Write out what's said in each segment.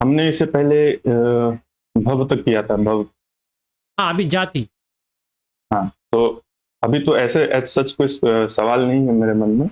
हमने इससे पहले भव तक किया था, भव। हाँ, अभी जाति। हाँ, तो अभी तो ऐसे एज़ सच कोई सवाल नहीं है मेरे मन में।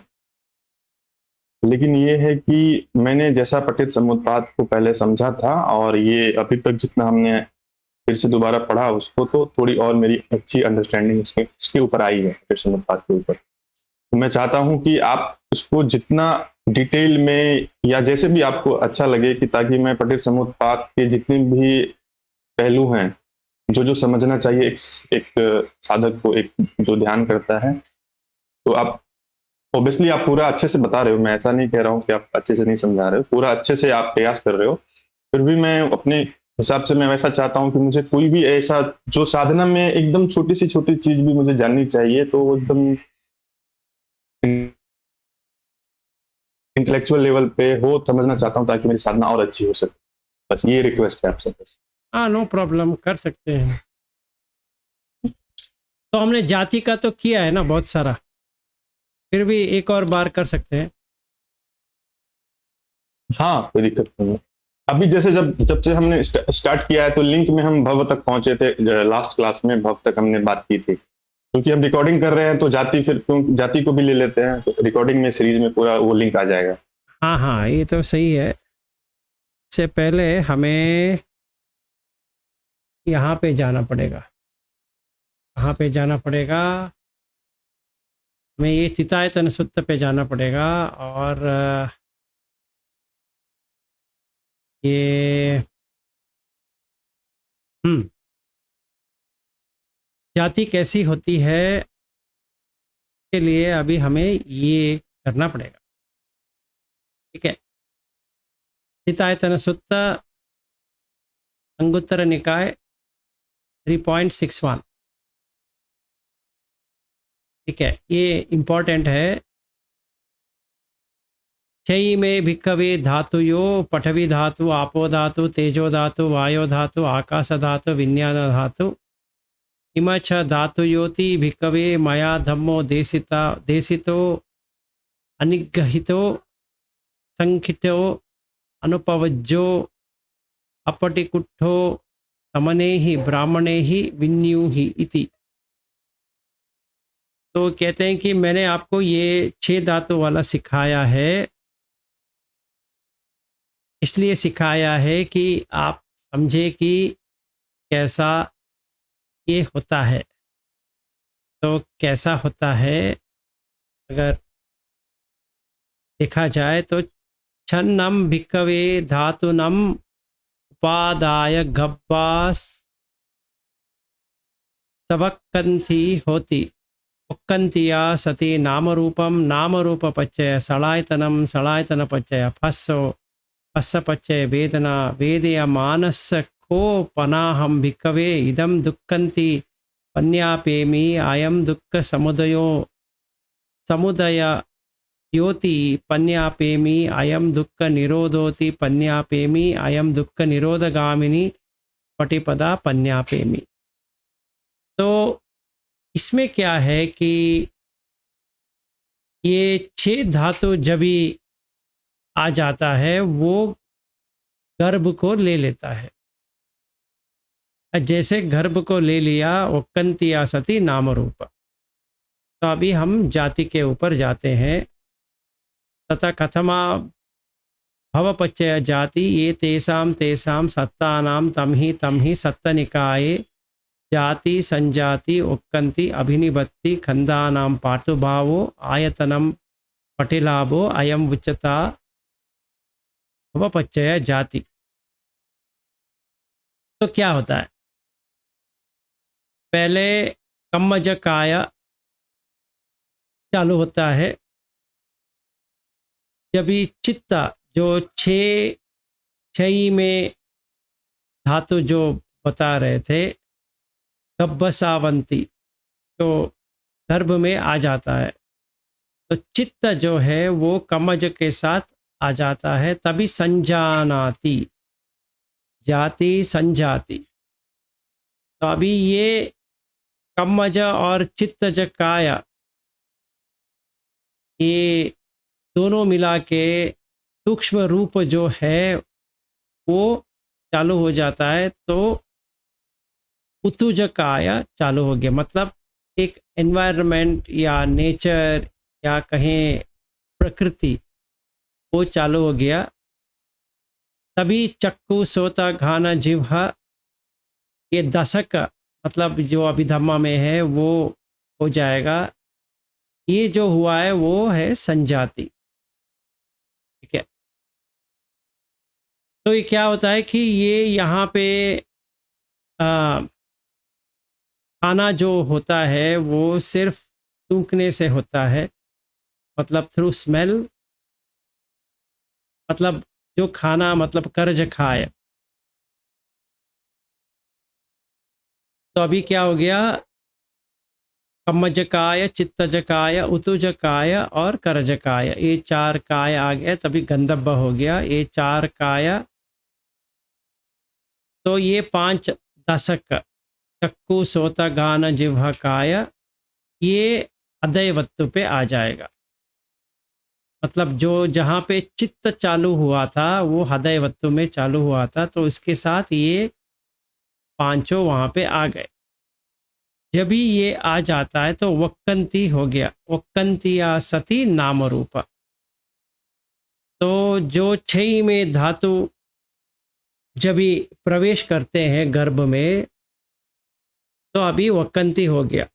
लेकिन ये है कि मैंने जैसा पठित समुत्पाद को पहले समझा था और ये अभी तक जितना हमने फिर से दोबारा पढ़ा उसको, तो थोड़ी और मेरी अच्छी अंडरस्टैंडिंग उसके ऊपर आई है, पठित समुत्पाद के ऊपर। तो मैं चाहता हूँ कि आप उसको जितना डिटेल में या जैसे भी आपको अच्छा लगे, कि ताकि मैं पठित समुत्पाद के जितने भी पहलू हैं, जो-जो समझना चाहिए एक साधक को, एक जो ध्यान करता है, तो आप ऑब्वियसली आप पूरा अच्छे से बता रहे हो, मैं ऐसा नहीं कह रहा हूँ कि आप अच्छे से नहीं समझा रहे हो, पूरा अच्छे से आप प्रयास कर रहे हो। फिर भी मैं अपने हिसाब से मैं वैसा चाहता हूँ कि मुझे कोई भी ऐसा जो साधना में एकदम छोटी से छोटी चीज़ भी मुझे जाननी चाहिए, तो वो एकदम इंटेलेक्चुअल लेवल पे हो, समझना चाहता हूँ ताकि मेरी साधना और अच्छी हो सके। बस ये रिक्वेस्ट है आपसे बस। हाँ, नो प्रॉब्लम, कर सकते हैं। तो हमने जाति का तो किया है ना बहुत सारा, फिर भी एक और बार कर सकते हैं। हाँ, कोई दिक्कत नहीं है। अभी जैसे जब जब से हमने स्टार्ट किया है, तो लिंक में हम भव तक पहुँचे थे, लास्ट क्लास में भव तक हमने बात की थी। क्योंकि हम रिकॉर्डिंग कर रहे हैं, तो जाति फिर क्यों जाति को भी ले लेते हैं, तो रिकॉर्डिंग में सीरीज में पूरा वो लिंक आ जाएगा। हाँ हाँ, ये तो सही है। से पहले हमें यहाँ पे जाना पड़ेगा। कहाँ पे जाना पड़ेगा? हमें ये चितायतन सूत्र पे जाना पड़ेगा। और ये जाति कैसी होती है के लिए अभी हमें ये करना पड़ेगा। ठीक है। चितायतन सूत्र, अंगुत्तर निकाय 3.61। ठीक है, ये इम्पोर्टेंट है। क्षयी में भिक्खवे धातुयो पठवी धातु, आपो धातु, तेजो धातु, वायो धातु, आकाश धातु, विज्ञान धातु। इम च धातुयोति भिक्खवे मया धम्मो देशितो अनिग्रहितो संखितो अनुपवज्जो अपटिकुट्ठो समनेहि ब्राह्मणेहि विन्यूहि इति। तो कहते हैं कि मैंने आपको ये 6 धातु वाला सिखाया है, इसलिए सिखाया है कि आप समझे कि कैसा ये होता है। तो कैसा होता है, अगर देखा जाए तो छन्नम भिक्खवे धातुनम उपादाय गब्बास तवक्कंती होती। उक्कंतिया सती नामरूपम नामरूपपच्चय सलायतनम सलायतनपच्चय फस्सो फस्सपच्चय वेदना वेदय मानस को पनाहम भिक्खवे इदम दुक्कंति पन्यापेमि अयम दुःख समुदयो समुदय योति पन्यापेमि अयम दुःख निरोधोति पन्यापेमि अयम दुःख निरोधगामिनी पटिपदा पन्यापेमि। तो इसमें क्या है कि ये 6 धातु जब भी आ जाता है वो गर्भ को ले लेता है। जैसे गर्भ को ले लिया वो कंतिया सती नाम रूप। तो अभी हम जाति के ऊपर जाते हैं। तथा कथमा भवपच्चय जाति ये तेसाम तेसाम सत्तानाम तम ही सत्तनिकाये जाति संजाति उक्कंति अभिनिबत्ति खंदानाम पाटुभावो आयतनम पटिलाभो अयम उच्चता भवपच्चय जाति। तो क्या होता है, पहले कम्मज काय चालू होता है। जब भी चित्ता जो छई में धातु जो बता रहे थे गब्बसावंती, तो गर्भ में आ जाता है, तो चित्त जो है वो कमज के साथ आ जाता है, तभी संजानाति जाति संजाति। तो अभी ये कमज और चित्तज काया ये दोनों मिला के सूक्ष्म रूप जो है वो चालू हो जाता है तो उतुजकाय चालू हो गया। मतलब एक एनवायरनमेंट या नेचर या कहें प्रकृति वो चालू हो गया। तभी चक्कू सोता घाना जिह्वा ये दशक मतलब जो अभिधम्मा में है वो हो जाएगा। ये जो हुआ है वो है संजाति। ठीक है, तो ये क्या होता है कि ये यहाँ पे आ, खाना जो होता है वो सिर्फ सूंघने से होता है, मतलब थ्रू स्मेल। मतलब जो खाना मतलब कर्ज खाए। तो अभी क्या हो गया, कम्मजकाय, चित्तजकाय, उतुजकाय और करजकाय, ये चार काय आ गए, तभी गंधब्ब हो गया। ये चार काय, तो ये पांच दशक चक्कू सोता गान जिह्वा काय, ये अदैवत्व पे आ जाएगा। मतलब जो जहाँ पे चित्त चालू हुआ था वो हृदयवत्व में चालू हुआ था, तो इसके साथ ये पांचों वहाँ पे आ गए। जब भी ये आ जाता है तो वक्कंती हो गया, वक्कंतिया सती नाम रूप। तो जो छई में धातु जब भी प्रवेश करते हैं गर्भ में तो अभी वक्कंती हो गया।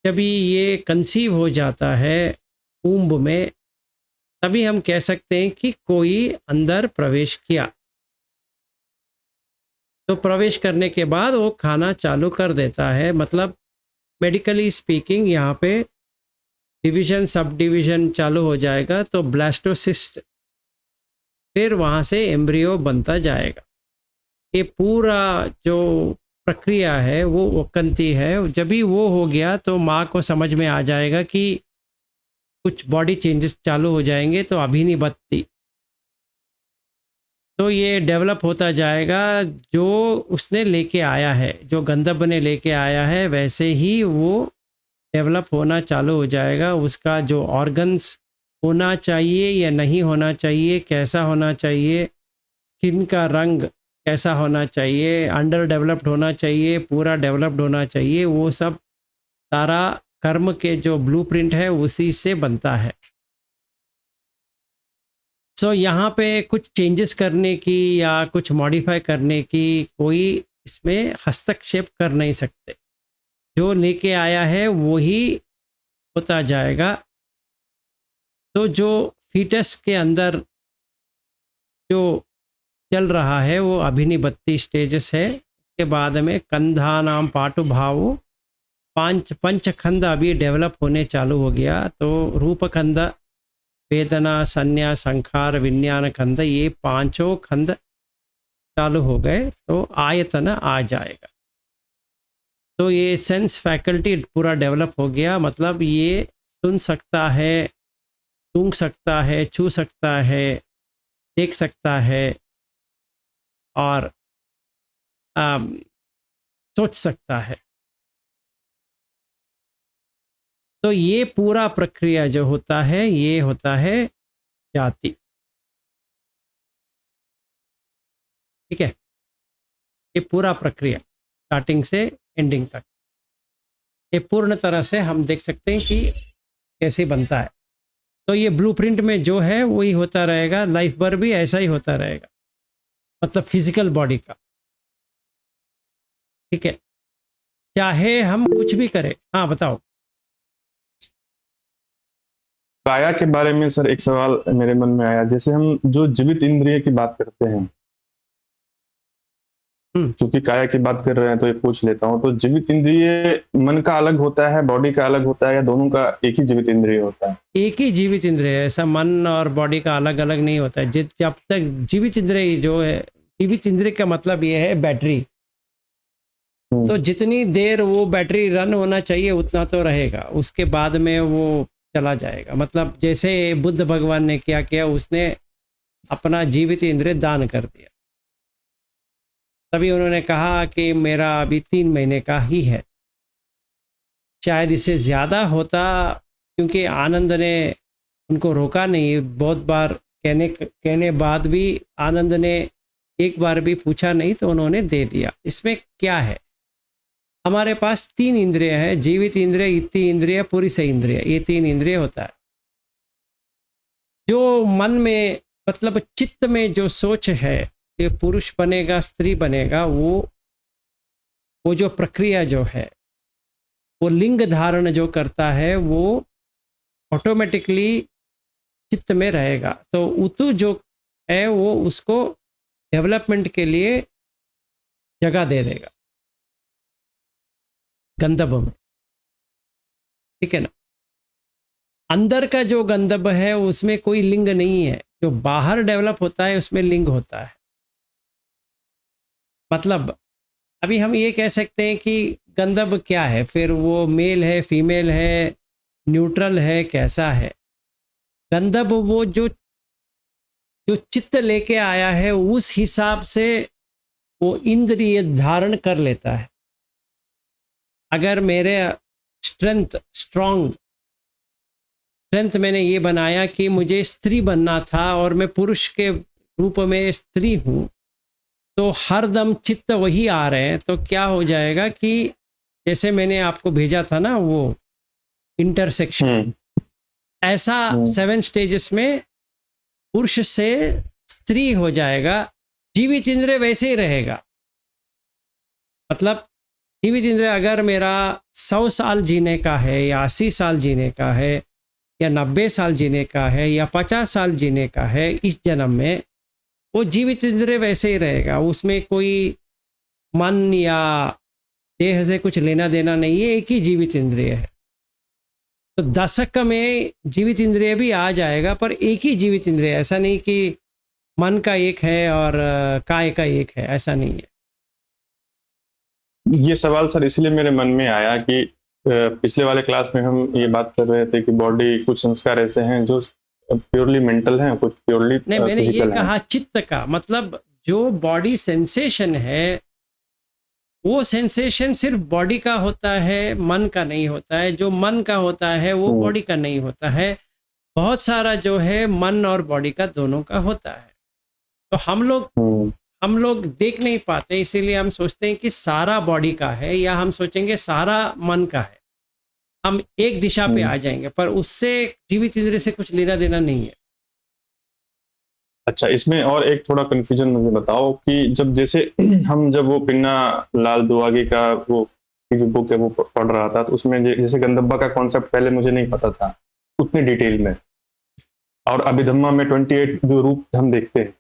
जब भी ये कंसीव हो जाता है ऊंब में तभी हम कह सकते हैं कि कोई अंदर प्रवेश किया। तो प्रवेश करने के बाद वो खाना चालू कर देता है। मतलब मेडिकली स्पीकिंग यहाँ पे डिवीजन सब डिवीजन चालू हो जाएगा, तो ब्लास्टोसिस्ट, फिर वहाँ से एम्ब्रियो बनता जाएगा। ये पूरा जो प्रक्रिया है वो वक्कंती है। जब भी वो हो गया तो माँ को समझ में आ जाएगा कि कुछ बॉडी चेंजेस चालू हो जाएंगे, तो अभी नहीं बत्ती। तो ये डेवलप होता जाएगा। जो उसने लेके आया है, जो गंधर्व ने लेके आया है, वैसे ही वो डेवलप होना चालू हो जाएगा। उसका जो ऑर्गन्स होना चाहिए या नहीं होना चाहिए, कैसा होना चाहिए, स्किन का रंग कैसा होना चाहिए, अंडर डेवलप्ड होना चाहिए, पूरा डेवलप्ड होना चाहिए, वो सब सारा कर्म के जो ब्लूप्रिंट है उसी से बनता है। सो यहाँ पे कुछ चेंजेस करने की या कुछ मॉडिफाई करने की कोई इसमें हस्तक्षेप कर नहीं सकते। जो लेके आया है वो ही होता जाएगा। तो जो फीटस के अंदर जो चल रहा है वो अभिनिबत्ति स्टेजेस है। उसके बाद में कंधानाम पाटु भावो पंचखंड अभी डेवलप होने चालू हो गया। तो रूपखंड, वेदना, संज्ञा, संखार, विज्ञान खंड, ये पांचों खंड चालू हो गए तो आयतन आ जाएगा। तो ये सेंस फैकल्टी पूरा डेवलप हो गया। मतलब ये सुन सकता है, सूंघ सकता है, छू सकता है, देख सकता है और सोच सकता है। तो ये पूरा प्रक्रिया जो होता है ये होता है जाति। ठीक है, ये पूरा प्रक्रिया स्टार्टिंग से एंडिंग तक ये पूर्ण तरह से हम देख सकते हैं कि कैसे बनता है। तो ये ब्लूप्रिंट में जो है वही होता रहेगा, लाइफ भर भी ऐसा ही होता रहेगा, मतलब फिजिकल बॉडी का। ठीक है, चाहे हम कुछ भी करें। हाँ बताओ। काया के बारे में सर एक सवाल मेरे मन में आया। जैसे हम जो जीवित इंद्रिय की बात करते हैं, चूंकि काया की बात कर रहे हैं तो ये पूछ लेता हूँ, तो जीवित इंद्रिय मन का अलग होता है, बॉडी का अलग होता है, या दोनों का एक ही जीवित इंद्रिय होता है? एक ही जीवित इंद्रिय है, ऐसा मन और बॉडी का अलग अलग नहीं होता है। जब तक जीवित इंद्रिय जो है, जीवित इंद्रिय का मतलब ये है बैटरी। तो जितनी देर वो बैटरी रन होना चाहिए उतना तो रहेगा, उसके बाद में वो चला जाएगा। मतलब जैसे बुद्ध भगवान ने क्या किया, उसने अपना जीवित इंद्रिय दान कर दिया। तभी उन्होंने कहा कि मेरा अभी 3 महीने का ही है, शायद इससे ज़्यादा होता, क्योंकि आनंद ने उनको रोका नहीं। बहुत बार कहने बाद भी आनंद ने एक बार भी पूछा नहीं, तो उन्होंने दे दिया। इसमें क्या है, हमारे पास 3 इंद्रिय है, जीवित इंद्रिय, इत्ती इंद्रिय, पुरुष इंद्रिय, ये 3 इंद्रिय होता है। जो मन में मतलब चित्त में जो सोच है, ये पुरुष बनेगा स्त्री बनेगा, वो जो प्रक्रिया जो है, वो लिंग धारण जो करता है, वो ऑटोमेटिकली चित्त में रहेगा। तो उतु जो है वो उसको डेवलपमेंट के लिए जगह दे देगा गंधर्व में, ठीक है ना। अंदर का जो गंधर्व है उसमें कोई लिंग नहीं है, जो बाहर डेवलप होता है उसमें लिंग होता है। मतलब अभी हम ये कह सकते हैं कि गंधर्व क्या है, फिर वो मेल है, फीमेल है, न्यूट्रल है, कैसा है। गंधर्व वो जो चित्त लेके आया है उस हिसाब से वो इंद्रिय धारण कर लेता है। अगर मेरे स्ट्रॉन्ग मैंने ये बनाया कि मुझे स्त्री बनना था और मैं पुरुष के रूप में स्त्री हूँ, तो हरदम चित्त वही आ रहे हैं, तो क्या हो जाएगा कि जैसे मैंने आपको भेजा था ना वो इंटरसेक्शन, ऐसा 7 स्टेजेस में पुरुष से स्त्री हो जाएगा। जीवित इंद्रिय वैसे ही रहेगा। मतलब जीवित इंद्रिय अगर मेरा 100 साल जीने का है या 80 साल जीने का है या 90 साल जीने का है या 50 साल जीने का है इस जन्म में, वो जीवित इंद्रिय वैसे ही रहेगा। उसमें कोई मन या देह से कुछ लेना देना नहीं है, एक ही जीवित इंद्रिय है। तो दशक में जीवित इंद्रिय भी आ जाएगा, पर एक ही जीवित इंद्रिय, ऐसा नहीं कि मन का एक है और काय का एक है, ऐसा नहीं है। ये सवाल सर इसलिए मेरे मन में आया कि पिछले वाले क्लास में हम ये बात कर रहे थे कि बॉडी, कुछ संस्कार ऐसे हैं जो प्योरली मेंटल हैं, कुछ प्योरली नहीं, मैंने ये फिजिकल कहा चित्त का मतलब जो बॉडी सेंसेशन है, वो सेंसेशन सिर्फ बॉडी का होता है, मन का नहीं होता है। जो मन का होता है वो बॉडी का नहीं होता है। बहुत सारा जो है मन और बॉडी का दोनों का होता है। तो हम लोग देख नहीं पाते, इसीलिए हम सोचते हैं कि सारा बॉडी का है, या हम सोचेंगे सारा मन का है, हम एक दिशा पे आ जाएंगे, पर उससे जीवित इंद्रिय से कुछ लेना देना नहीं है। अच्छा, इसमें और एक थोड़ा कंफ्यूजन मुझे बताओ कि जैसे हम जब वो पिन्ना लाल दुआगी का वो की जो बुक है वो पढ़ रहा था, तो उसमें जैसे गंधब्बा का कॉन्सेप्ट पहले मुझे नहीं पता था उतनी डिटेल में, और अभिधम्मा में 28 जो रूप हम देखते हैं,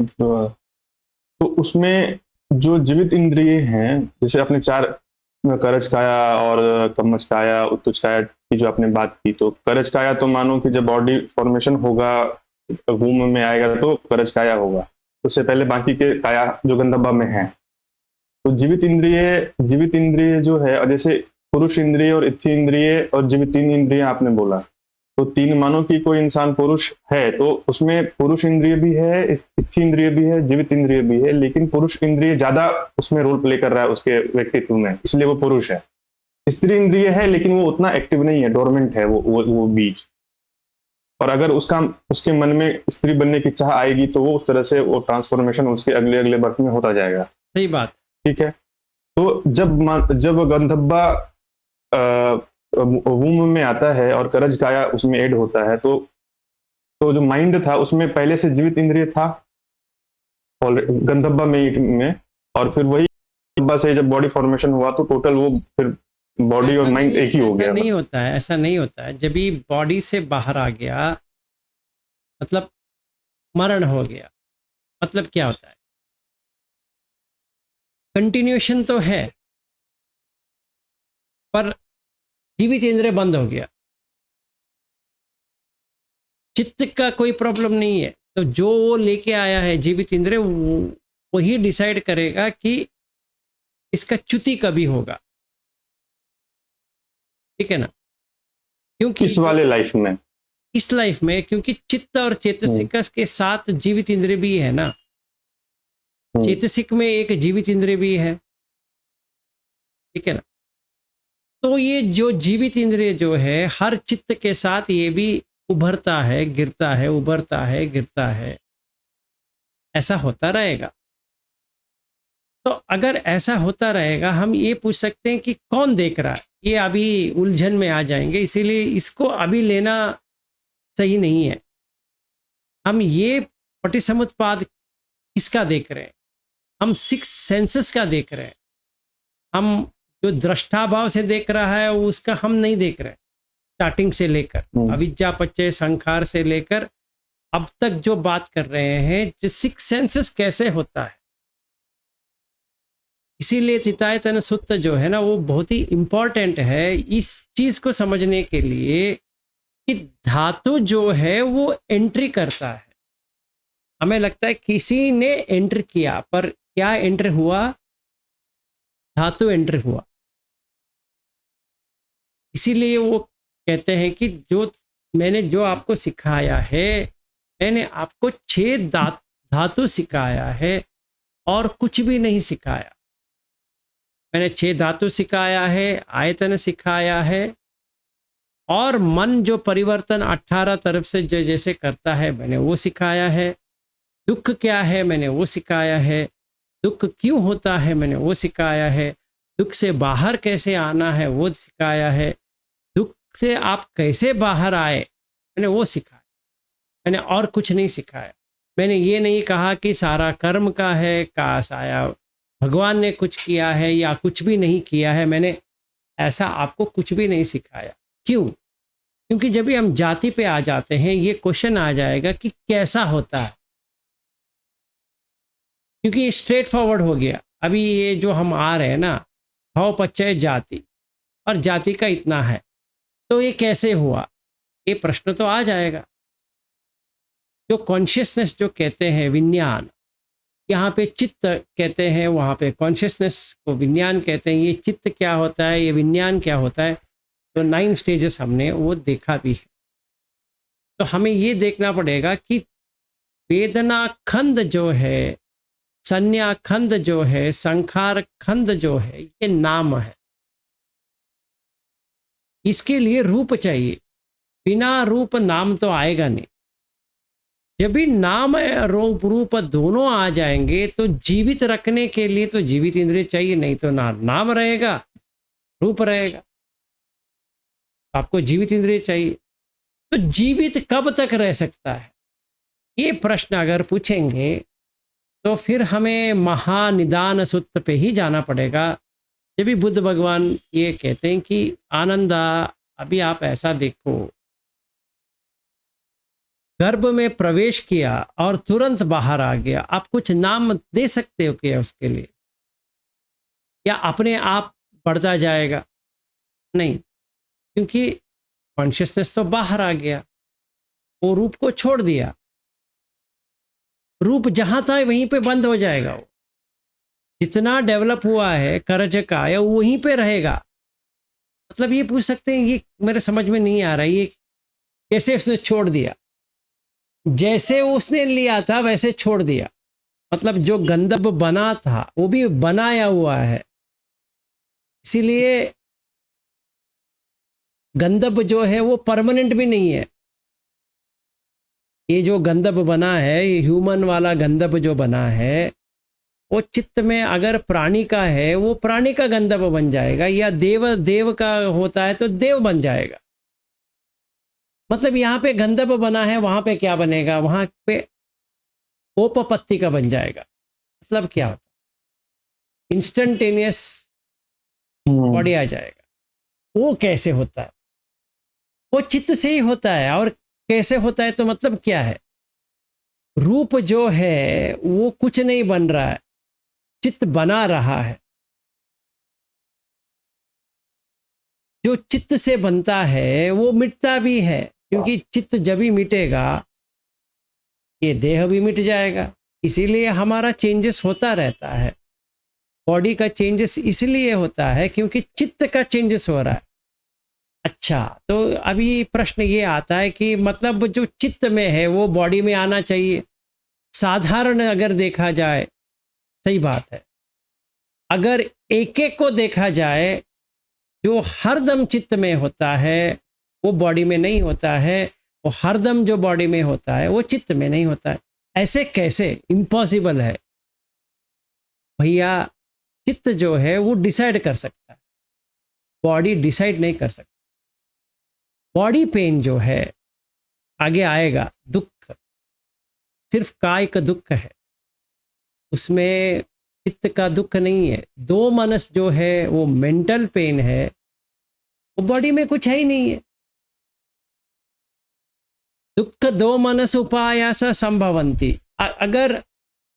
तो उसमें जो जीवित इंद्रिय हैं, जैसे आपने 4 करज काया और कम्मच काया, उत्तुज काया की जो आपने बात की, तो करज काया तो मानो कि जब बॉडी फॉर्मेशन होगा, वूम में आएगा तो करज काया होगा, उससे पहले बाकी के काया जो गंधब्बा में है। तो जीवित इंद्रिय जो है, और जैसे पुरुष इंद्रिय और इच्छी इंद्रिय और जीवित 3 इंद्रिय आपने बोला, तो 3 मानो कि कोई इंसान पुरुष है तो उसमें पुरुष इंद्रिय भी है, इच्छी इंद्रिय भी है, जीवित इंद्रिय भी है, लेकिन पुरुष इंद्रिय ज्यादा उसमें रोल प्ले कर रहा है उसके व्यक्तित्व में, इसलिए वो पुरुष है। स्त्री इंद्रिय है लेकिन वो उतना एक्टिव नहीं है, डोरमेंट है वो बीज। और अगर उसके मन में स्त्री बनने की चाह आएगी तो वो उस तरह से वो ट्रांसफॉर्मेशन उसके अगले बर्थ में होता जाएगा। सही बात, ठीक है। तो जब गंधब्बा वूम में आता है और करज काया उसमें ऐड होता है, तो जो माइंड था उसमें पहले से जीवित इंद्रिय था और गंधब्बा में, और फिर वही गंधब्बा से जब बॉडी फॉर्मेशन हुआ तो टोटल वो फिर बॉडी और माइंड एक ही हो गया। नहीं होता है, ऐसा नहीं होता है। जब भी बॉडी से बाहर आ गया मतलब मरण हो गया, मतलब क्या होता है, कंटिन्यूएशन तो है पर जीवित इंद्रिय बंद हो गया। चित्त का कोई प्रॉब्लम नहीं है, तो जो वो लेके आया है जीवित इंद्रिय, वही डिसाइड करेगा कि इसका च्युति कभी होगा, ठीक है ना। क्योंकि इस वाले लाइफ में, इस लाइफ में, क्योंकि चित्त और चेतसिक के साथ जीवित इंद्रिय भी है ना, चेतसिक में एक जीवित इंद्रिय भी है, ठीक है ना। तो ये जो जीवित इंद्रिय जो है हर चित्त के साथ ये भी उभरता है, गिरता है, उभरता है, गिरता है, ऐसा होता रहेगा। तो अगर ऐसा होता रहेगा, हम ये पूछ सकते हैं कि कौन देख रहा है? ये अभी उलझन में आ जाएंगे, इसीलिए इसको अभी लेना सही नहीं है। हम ये पटिसमुत्पाद किसका देख रहे हैं? हम 6 सेंसेस का देख रहे हैं। हम जो दृष्टा भाव से देख रहा है उसका हम नहीं देख रहे, स्टार्टिंग से लेकर अविद्या पच्चय संखार से लेकर अब तक जो बात कर रहे हैं, जो 6 सेंसेस कैसे होता है। इसीलिए चितायतन सूत्र जो है ना, वो बहुत ही इंपॉर्टेंट है इस चीज को समझने के लिए कि धातु जो है वो एंट्री करता है। हमें लगता है किसी ने एंटर किया, पर क्या एंटर हुआ? धातु एंटर हुआ। इसीलिए वो कहते हैं कि मैंने जो आपको सिखाया है, मैंने आपको 6 धातु सिखाया है और कुछ भी नहीं सिखाया। मैंने 6 धातु सिखाया है, आयतन सिखाया है, और मन जो परिवर्तन 18 तरफ से जो जैसे करता है मैंने वो सिखाया है। दुख क्या है मैंने वो सिखाया है। दुख क्यों होता है मैंने वो सिखाया है। दुख से बाहर कैसे आना है वो सिखाया है। दुख से आप कैसे बाहर आए मैंने वो सिखाया। मैंने और कुछ नहीं सिखाया। मैंने ये नहीं कहा कि सारा कर्म का है, काश आया भगवान ने कुछ किया है या कुछ भी नहीं किया है। मैंने ऐसा आपको कुछ भी नहीं सिखाया। क्यों? क्योंकि जब भी हम जाति पे आ जाते हैं, ये क्वेश्चन आ जाएगा कि कैसा होता है, क्योंकि स्ट्रेट फॉरवर्ड हो गया। अभी ये जो हम आ रहे हैं ना, भाव पच्चय जाति, और जाति का इतना है, तो ये कैसे हुआ, ये प्रश्न तो आ जाएगा। जो कॉन्शियसनेस जो कहते हैं विज्ञान, यहाँ पे चित्त कहते हैं, वहाँ पे कॉन्शियसनेस को विज्ञान कहते हैं। ये चित्त क्या होता है, ये विज्ञान क्या होता है, तो 9 स्टेजेस हमने वो देखा भी है। तो हमें ये देखना पड़ेगा कि वेदना खंड जो है, संज्ञा खंड जो है, संखार खंड जो है, ये नाम है। इसके लिए रूप चाहिए। बिना रूप नाम तो आएगा नहीं। जब भी नाम रूप दोनों आ जाएंगे तो जीवित रखने के लिए तो जीवित इंद्रिय चाहिए, नहीं तो ना नाम रहेगा रूप रहेगा। आपको जीवित इंद्रिय चाहिए। तो जीवित कब तक रह सकता है, ये प्रश्न अगर पूछेंगे तो फिर हमें महानिदान सूत्र पे ही जाना पड़ेगा। जब भी बुद्ध भगवान ये कहते हैं कि आनंदा, अभी आप ऐसा देखो, गर्भ में प्रवेश किया और तुरंत बाहर आ गया। आप कुछ नाम दे सकते हो क्या उसके लिए, या अपने आप बढ़ता जाएगा? नहीं, क्योंकि कॉन्शियसनेस तो बाहर आ गया, वो रूप को छोड़ दिया। रूप जहां था वहीं पे बंद हो जाएगा। वो जितना डेवलप हुआ है करज का, या वहीं पे रहेगा। मतलब ये पूछ सकते हैं, ये मेरे समझ में नहीं आ रहा, ये कैसे उसने छोड़ दिया? जैसे उसने लिया था वैसे छोड़ दिया। मतलब जो गंधर्व बना था वो भी बनाया हुआ है। इसीलिए गंधर्व जो है वो परमानेंट भी नहीं है। ये जो गंधर्व बना है, ये ह्यूमन वाला गंधर्व जो बना है, वो चित्त में अगर प्राणी का है वो प्राणी का गंधर्व बन जाएगा, या देव का होता है तो देव बन जाएगा। मतलब यहाँ पे गंधर्व बना है, वहां पे क्या बनेगा? वहां पे ओपपत्ति का बन जाएगा। मतलब क्या होता है? इंस्टेंटेनियस बॉडी आ जाएगा। वो कैसे होता है? वो चित्त से ही होता है। और कैसे होता है तो मतलब क्या है? रूप जो है वो कुछ नहीं बन रहा है, चित्त बना रहा है। जो चित्त से बनता है वो मिटता भी है, क्योंकि चित्त जब भी मिटेगा ये देह भी मिट जाएगा। इसीलिए हमारा चेंजेस होता रहता है। बॉडी का चेंजेस इसलिए होता है क्योंकि चित्त का चेंजेस हो रहा है। अच्छा, तो अभी प्रश्न ये आता है कि मतलब जो चित्त में है वो बॉडी में आना चाहिए। साधारण अगर देखा जाए, सही बात है। अगर एक एक को देखा जाए, जो हरदम चित्त में होता है वो बॉडी में नहीं होता है। वो हरदम जो बॉडी में होता है वो चित्त में नहीं होता है। ऐसे कैसे? इम्पॉसिबल है भैया। चित्त जो है वो डिसाइड कर सकता है, बॉडी डिसाइड नहीं कर सकती। बॉडी पेन जो है आगे आएगा, दुख सिर्फ काय का दुख है, उसमें चित्त का दुख नहीं है। दो मनस जो है वो मेंटल पेन है, वो बॉडी में कुछ है ही नहीं है। दुख दो मनस उपायास संभवंती। अगर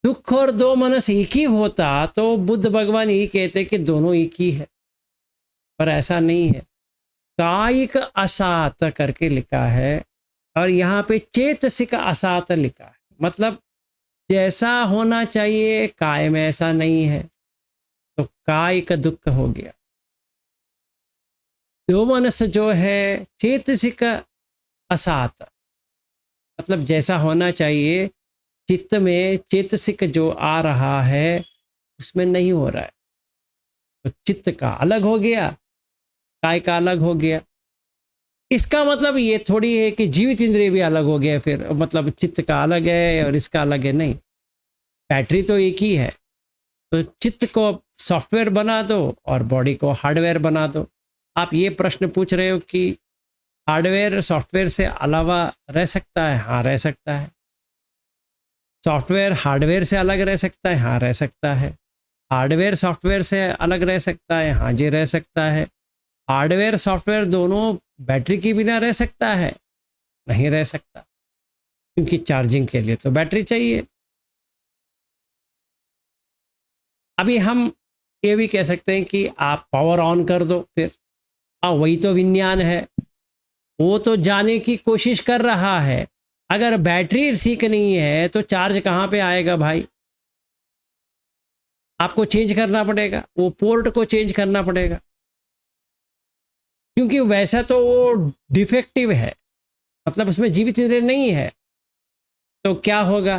दुख और दो मनस एक ही होता तो बुद्ध भगवान यही कहते कि दोनों एक ही है, पर ऐसा नहीं है। कायिक असात करके लिखा है और यहाँ पे चेतसिक असात लिखा है, मतलब जैसा होना चाहिए काय में ऐसा नहीं है, तो काय का दुख हो गया। दो मनस जो है चेतसिक असात, मतलब जैसा होना चाहिए चित्त में चेतसिक जो आ रहा है उसमें नहीं हो रहा है, तो चित्त का अलग हो गया, काय का अलग हो गया। इसका मतलब ये थोड़ी है कि जीवित इंद्रिय भी अलग हो गया, फिर मतलब चित्त का अलग है और इसका अलग है, नहीं। बैटरी तो एक ही है, तो चित्त को सॉफ्टवेयर बना दो और बॉडी को हार्डवेयर बना दो। आप ये प्रश्न पूछ रहे हो कि हार्डवेयर सॉफ्टवेयर से अलावा रह सकता है? हाँ रह सकता है। सॉफ्टवेयर हार्डवेयर से अलग रह सकता है? हाँ रह सकता है। हार्डवेयर सॉफ्टवेयर से अलग रह सकता है? हाँ जी रह सकता है। हार्डवेयर सॉफ्टवेयर दोनों बैटरी के बिना रह सकता है? नहीं रह सकता, क्योंकि चार्जिंग के लिए तो बैटरी चाहिए। अभी हम ये भी कह सकते हैं कि आप पावर ऑन कर दो, फिर वही तो विज्ञान है, वो तो जाने की कोशिश कर रहा है। अगर बैटरी ठीक नहीं है तो चार्ज कहाँ पे आएगा भाई? आपको चेंज करना पड़ेगा, वो पोर्ट को चेंज करना पड़ेगा, क्योंकि वैसा तो वो डिफेक्टिव है, मतलब उसमें जीवित इंद्रिय नहीं है। तो क्या होगा?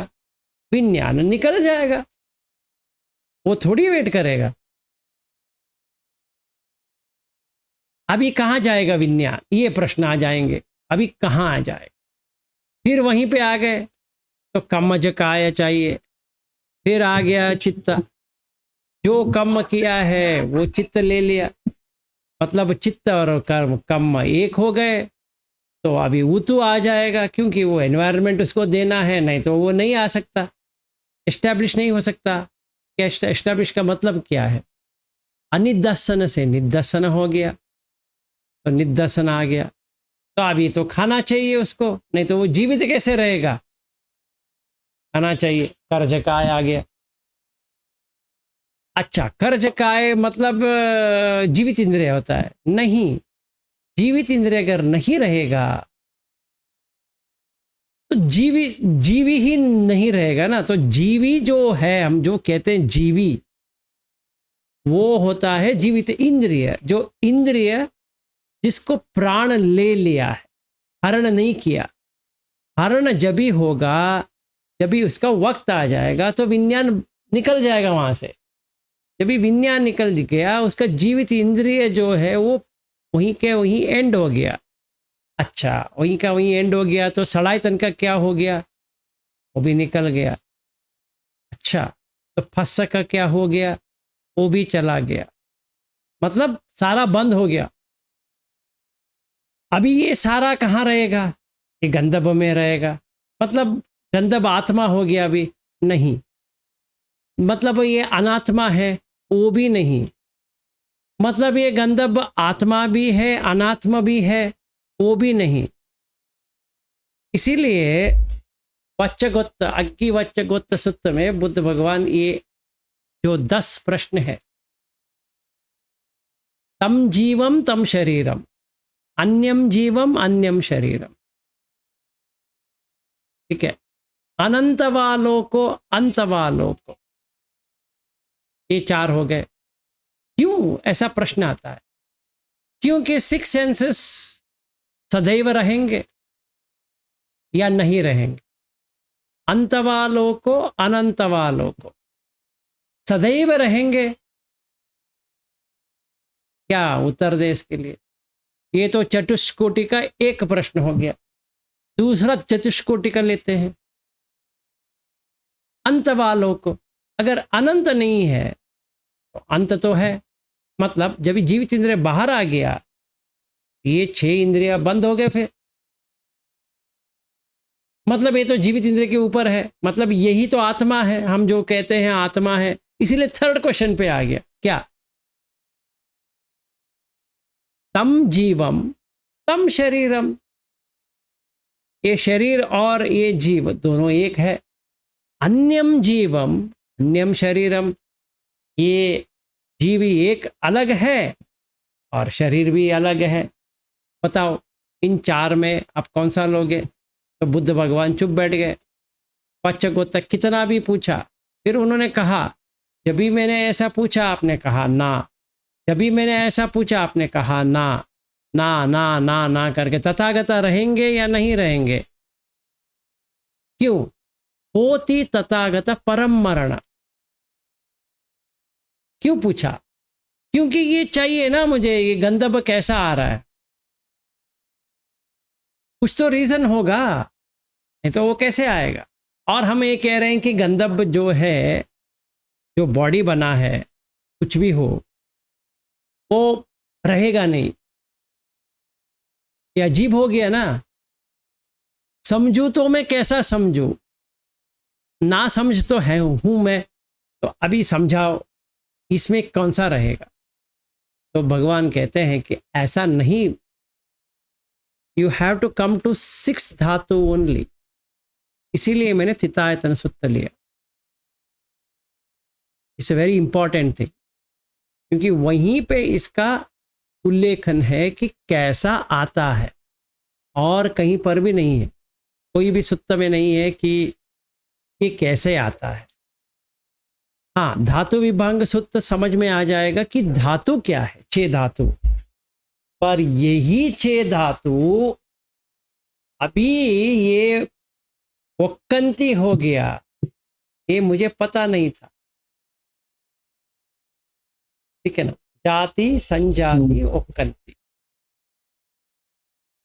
विज्ञान निकल जाएगा, वो थोड़ी वेट करेगा। अभी कहाँ जाएगा विज्ञान? ये प्रश्न आ जाएंगे, अभी कहाँ आ जाएगा? फिर वहीं पे आ गए तो कम्मज काय चाहिए, फिर आ गया चित्त, जो कर्म किया है वो चित्त ले लिया, मतलब चित्त और कर्म कर्म एक हो गए। तो अभी उतु आ जाएगा, क्योंकि वो एनवायरनमेंट उसको देना है, नहीं तो वो नहीं आ सकता, एस्टैब्लिश नहीं हो सकता। क्या एस्टैब्लिश का मतलब क्या है? अनिदर्शन से निदर्शन हो गया, तो निदर्शन आ गया, तो अभी तो खाना चाहिए उसको, नहीं तो वो जीवित कैसे रहेगा? खाना चाहिए, कर्ज काय आ गया। अच्छा, कर्ज काय मतलब जीवित इंद्रिय होता है? नहीं, जीवित इंद्रिय अगर नहीं रहेगा तो जीवी ही नहीं रहेगा ना। तो जीवी जो है, हम जो कहते हैं जीवी, वो होता है जीवित इंद्रिय, जो इंद्रिय जिसको प्राण ले लिया है, हरण नहीं किया। हरण जब भी होगा, जब भी उसका वक्त आ जाएगा तो विज्ञान निकल जाएगा वहां से। जब भी विज्ञान निकल गया, उसका जीवित इंद्रिय जो है वो वहीं के वहीं एंड हो गया। अच्छा, वहीं का वहीं एंड हो गया, तो सड़ाइतन का क्या हो गया? वो भी निकल गया। अच्छा, तो फंस का क्या हो गया? वो भी चला गया, मतलब सारा बंद हो गया। अभी ये सारा कहाँ रहेगा? ये गंधर्व में रहेगा, मतलब गंधर्व आत्मा हो गया? अभी नहीं। मतलब ये अनात्मा है? वो भी नहीं। मतलब ये गंधर्व आत्मा भी है, अनात्मा भी है? वो भी नहीं। इसीलिए वच्चगोत्त अग्नि वच्चगोत्त सूत्र में बुद्ध भगवान ये जो 10 प्रश्न है, तम जीवम तम शरीरम, अन्यम जीवम अन्यम शरीरम, ठीक है, अनंतवालोको अंतवालोको, ये 4 हो गए। क्यों ऐसा प्रश्न आता है? क्योंकि 6 सेंसेस सदैव रहेंगे या नहीं रहेंगे? अंतवालोको अनंतवालोको सदैव रहेंगे क्या? उत्तर दे इसके लिए। ये तो चतुष्कोटि का एक प्रश्न हो गया। दूसरा चतुष्कोटि का लेते हैं, अंत वालों को। अगर अनंत नहीं है तो अंत तो है, मतलब जब जीवित इंद्रिय बाहर आ गया, ये 6 इंद्रियां बंद हो गए फिर, मतलब ये तो जीवित इंद्रिय के ऊपर है, मतलब यही तो आत्मा है, हम जो कहते हैं आत्मा है। इसीलिए थर्ड क्वेश्चन पे आ गया, क्या? तम जीवम तम शरीरम, ये शरीर और ये जीव दोनों एक है। अन्यम जीवम अन्यम शरीरम, ये जीव एक अलग है और शरीर भी अलग है। बताओ इन चार में आप कौन सा लोगे? तो बुद्ध भगवान चुप बैठ गए। पाचकों तक कितना भी पूछा, फिर उन्होंने कहा, जब भी मैंने ऐसा पूछा आपने कहा ना, जब भी मैंने ऐसा पूछा आपने कहा ना, ना ना ना ना करके तथागता रहेंगे या नहीं रहेंगे? क्यों? होती तथागत परम मरण। क्यों पूछा? क्योंकि ये चाहिए ना मुझे, ये गंधर्व कैसा आ रहा है, कुछ तो रीजन होगा, नहीं तो वो कैसे आएगा? और हम ये कह रहे हैं कि गंधर्व जो है, जो बॉडी बना है, कुछ भी हो, वो रहेगा नहीं। ये अजीब हो गया ना। समझू तो मैं कैसा समझू, ना समझ तो है हूं मैं, तो अभी समझाओ इसमें कौन सा रहेगा? तो भगवान कहते हैं कि ऐसा नहीं, you have to come to 6 धातु ओनली। इसीलिए मैंने थितायतन सूत्र लिया। It's a very important thing, क्योंकि वहीं पे इसका उल्लेखन है कि कैसा आता है, और कहीं पर भी नहीं है, कोई भी सूत्र में नहीं है कि ये कैसे आता है। हाँ, धातु विभंग सूत्र समझ में आ जाएगा कि धातु क्या है, 6 धातु, पर यही 6 धातु अभी ये वक्कंती हो गया, ये मुझे पता नहीं था। ठीक है ना? जाति संजाति वक्कंती,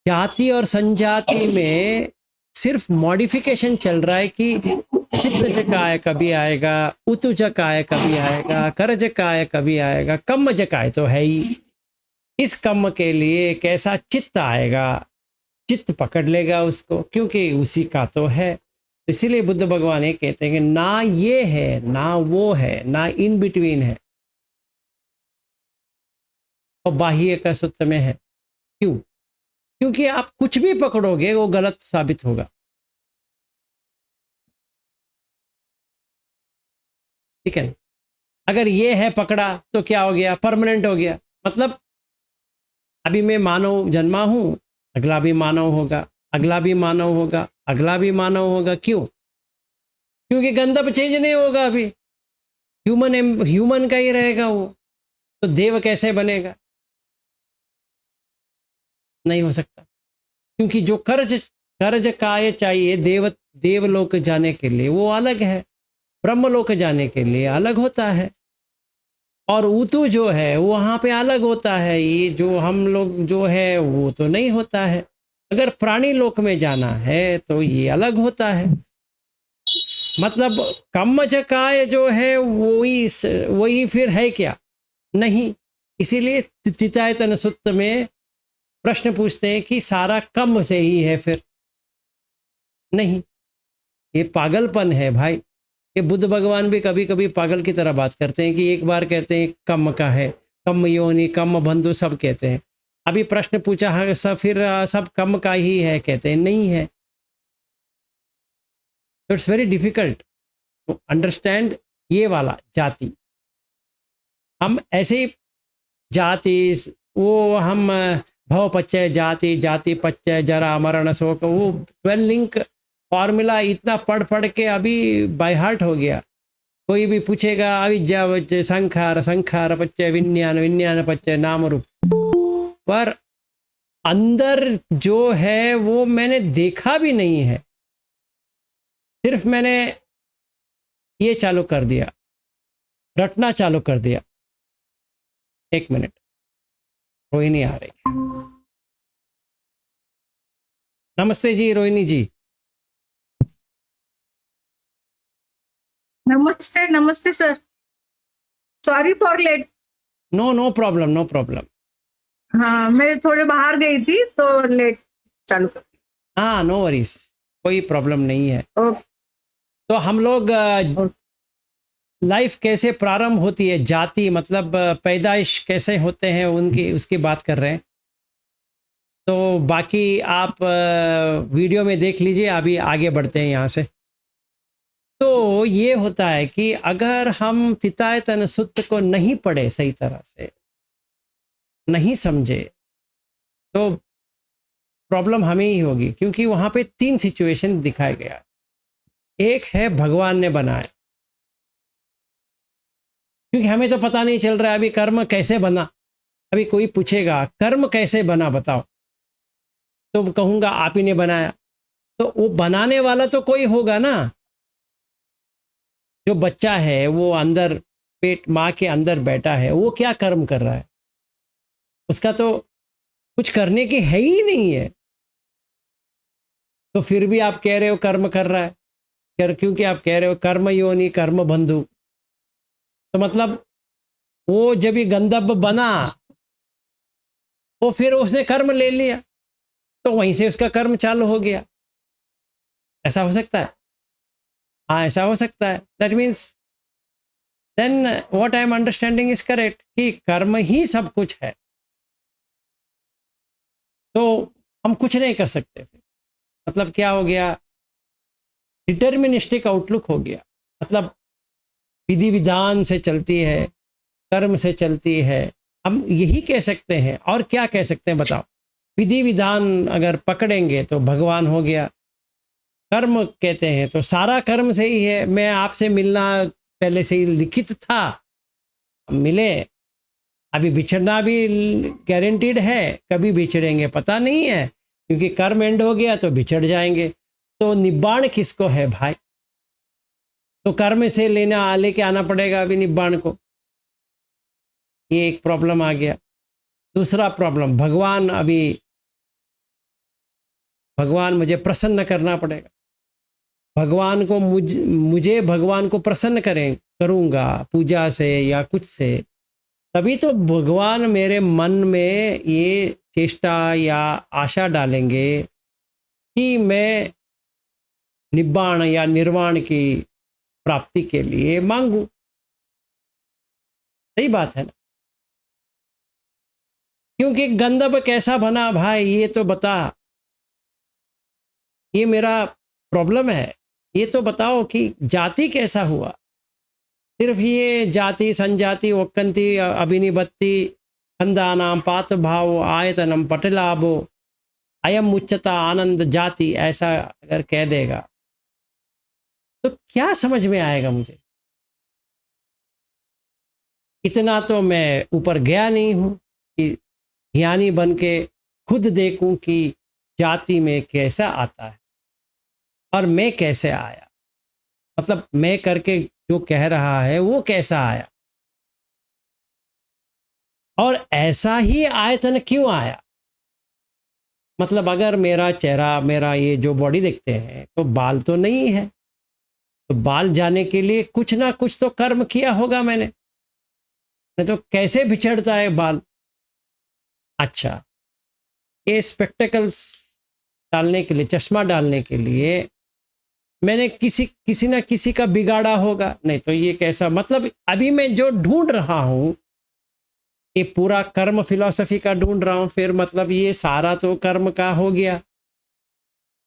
जाति और संजाति में सिर्फ मॉडिफिकेशन चल रहा है कि चित्त जकाय कभी आएगा, उतु जकाय कभी आएगा, कर जकाय कभी आएगा, कम जकाय तो है ही। इस कम के लिए कैसा चित्त आएगा, चित्त पकड़ लेगा उसको, क्योंकि उसी का तो है। इसीलिए बुद्ध भगवान ये कहते हैं कि ना ये है ना वो है, ना इन बिटवीन है, और बाह्य का सूत्र में है। क्यों? क्योंकि आप कुछ भी पकड़ोगे वो गलत साबित होगा। ठीक है ना? अगर ये है पकड़ा तो क्या हो गया? परमानेंट हो गया। मतलब अभी मैं मानव जन्मा हूं, अगला भी मानव होगा, अगला भी मानव होगा, अगला भी मानव होगा। क्यों? क्योंकि गंधर्व चेंज नहीं होगा, अभी ह्यूमन ह्यूमन का ही रहेगा वो, तो देव कैसे बनेगा? नहीं हो सकता, क्योंकि जो कर्ज कर्ज काय चाहिए देवलोक जाने के लिए वो अलग है, ब्रह्मलोक जाने के लिए अलग होता है, और ऊतु जो है वहाँ पे अलग होता है। ये जो हम लोग जो है वो तो नहीं होता है। अगर प्राणी लोक में जाना है तो ये अलग होता है। मतलब कम्मजकाय जो है वही फिर है क्या? नहीं। इसीलिए तितायतन सूत्र में प्रश्न पूछते हैं कि सारा कम से ही है फिर? नहीं, ये पागलपन है भाई। ये बुद्ध भगवान भी कभी कभी पागल की तरह बात करते हैं कि एक बार कहते हैं कम का है, कम योनि, कम बंधु, सब कहते हैं। अभी प्रश्न पूछा है सब, फिर सब कम का ही है, कहते हैं नहीं है। तो it's very difficult to understand ये वाला जाति। हम ऐसे ही जाति, वो हम भव पच्चय जाति, जाति पच्चय जरा मरण शोक, वो 12 लिंक फॉर्मूला इतना पढ़ पढ़ के अभी बाय हार्ट हो गया। कोई भी पूछेगा अविद्या पच्चय संखार, संखार पच्चय विज्ञान, विज्ञान पच्चय नाम रूप, पर अंदर जो है वो मैंने देखा भी नहीं है। सिर्फ मैंने ये चालू कर दिया, रटना चालू कर दिया। 1 मिनट, कोई नहीं आ रही। नमस्ते जी रोहिणी जी। नमस्ते नमस्ते sir. Sorry for late. No no problem, no problem. हाँ, मैं थोड़े बाहर गई थी तो लेट चालू कर। हाँ, नो वरीज, कोई प्रॉब्लम नहीं है। ओके। तो हम लोग लाइफ कैसे प्रारंभ होती है, जाति मतलब पैदाइश कैसे होते हैं उनकी, उसकी बात कर रहे हैं। तो बाकी आप वीडियो में देख लीजिए, अभी आगे बढ़ते हैं यहाँ से। तो ये होता है कि अगर हम तितायतन सुत्त को नहीं पढ़े सही तरह से, नहीं समझे, तो प्रॉब्लम हमें ही होगी, क्योंकि वहाँ पे 3 सिचुएशन दिखाया गया। एक है भगवान ने बनाया, क्योंकि हमें तो पता नहीं चल रहा है अभी कर्म कैसे बना। अभी कोई पूछेगा कर्म कैसे बना बताओ, तो कहूँगा आप ही ने बनाया। तो वो बनाने वाला तो कोई होगा ना। जो बच्चा है वो अंदर पेट माँ के अंदर बैठा है, वो क्या कर्म कर रहा है? उसका तो कुछ करने की है ही नहीं है। तो फिर भी आप कह रहे हो कर्म कर रहा है, क्योंकि आप कह रहे हो कर्म योनि कर्म बंधु। तो मतलब वो जब ये गंधर्व बना, वो फिर उसने कर्म ले लिया, तो वहीं से उसका कर्म चालू हो गया। ऐसा हो सकता है? हाँ, ऐसा हो सकता है। That means then what I am understanding is correct, कि कर्म ही सब कुछ है। तो हम कुछ नहीं कर सकते फिर। मतलब क्या हो गया? डिटर्मिनिस्टिक आउटलुक हो गया। मतलब विधि विधान से चलती है, कर्म से चलती है, हम यही कह सकते हैं। और क्या कह सकते हैं बताओ? विधि विधान अगर पकड़ेंगे तो भगवान हो गया। कर्म कहते हैं तो सारा कर्म से ही है। मैं आपसे मिलना पहले से ही लिखित था, हम मिले। अभी बिछड़ना भी गारंटीड है, कभी बिछड़ेंगे पता नहीं है, क्योंकि कर्म एंड हो गया तो बिछड़ जाएंगे। तो निब्बाण किसको है भाई? तो कर्म से लेके आना पड़ेगा अभी निब्बाण को। ये एक प्रॉब्लम आ गया। दूसरा प्रॉब्लम, भगवान मुझे प्रसन्न करना पड़ेगा। भगवान को मुझे भगवान को प्रसन्न करूंगा पूजा से या कुछ से, तभी तो भगवान मेरे मन में ये चेष्टा या आशा डालेंगे कि मैं निब्बाण या निर्वाण की प्राप्ति के लिए मांगू। सही बात है ना? क्योंकि गंधर्व कैसा बना भाई, ये तो बता। ये मेरा प्रॉब्लम है। ये तो बताओ कि जाति कैसा हुआ? सिर्फ ये जाति संजाति वक्कंती अभिनिबत्ति खंदानाम पात भाव आयतनम पटलाभो अयम उच्चता आनंद जाति, ऐसा अगर कह देगा तो क्या समझ में आएगा मुझे? इतना तो मैं ऊपर गया नहीं हूं कि ज्ञानी बन के खुद देखूं कि जाति में कैसा आता है और मैं कैसे आया। मतलब मैं करके जो कह रहा है वो कैसा आया, और ऐसा ही आयतन क्यों आया? मतलब अगर मेरा चेहरा, मेरा ये जो बॉडी देखते हैं, तो बाल तो नहीं है। तो बाल जाने के लिए कुछ ना कुछ तो कर्म किया होगा मैंने, नहीं तो कैसे बिछड़ता है बाल? अच्छा, ये स्पेक्टेकल्स डालने के लिए, चश्मा डालने के लिए मैंने किसी ना किसी का बिगाड़ा होगा, नहीं तो ये कैसा? मतलब अभी मैं जो ढूंढ रहा हूं, ये पूरा कर्म फिलॉसफी का ढूंढ रहा हूं। फिर मतलब ये सारा तो कर्म का हो गया।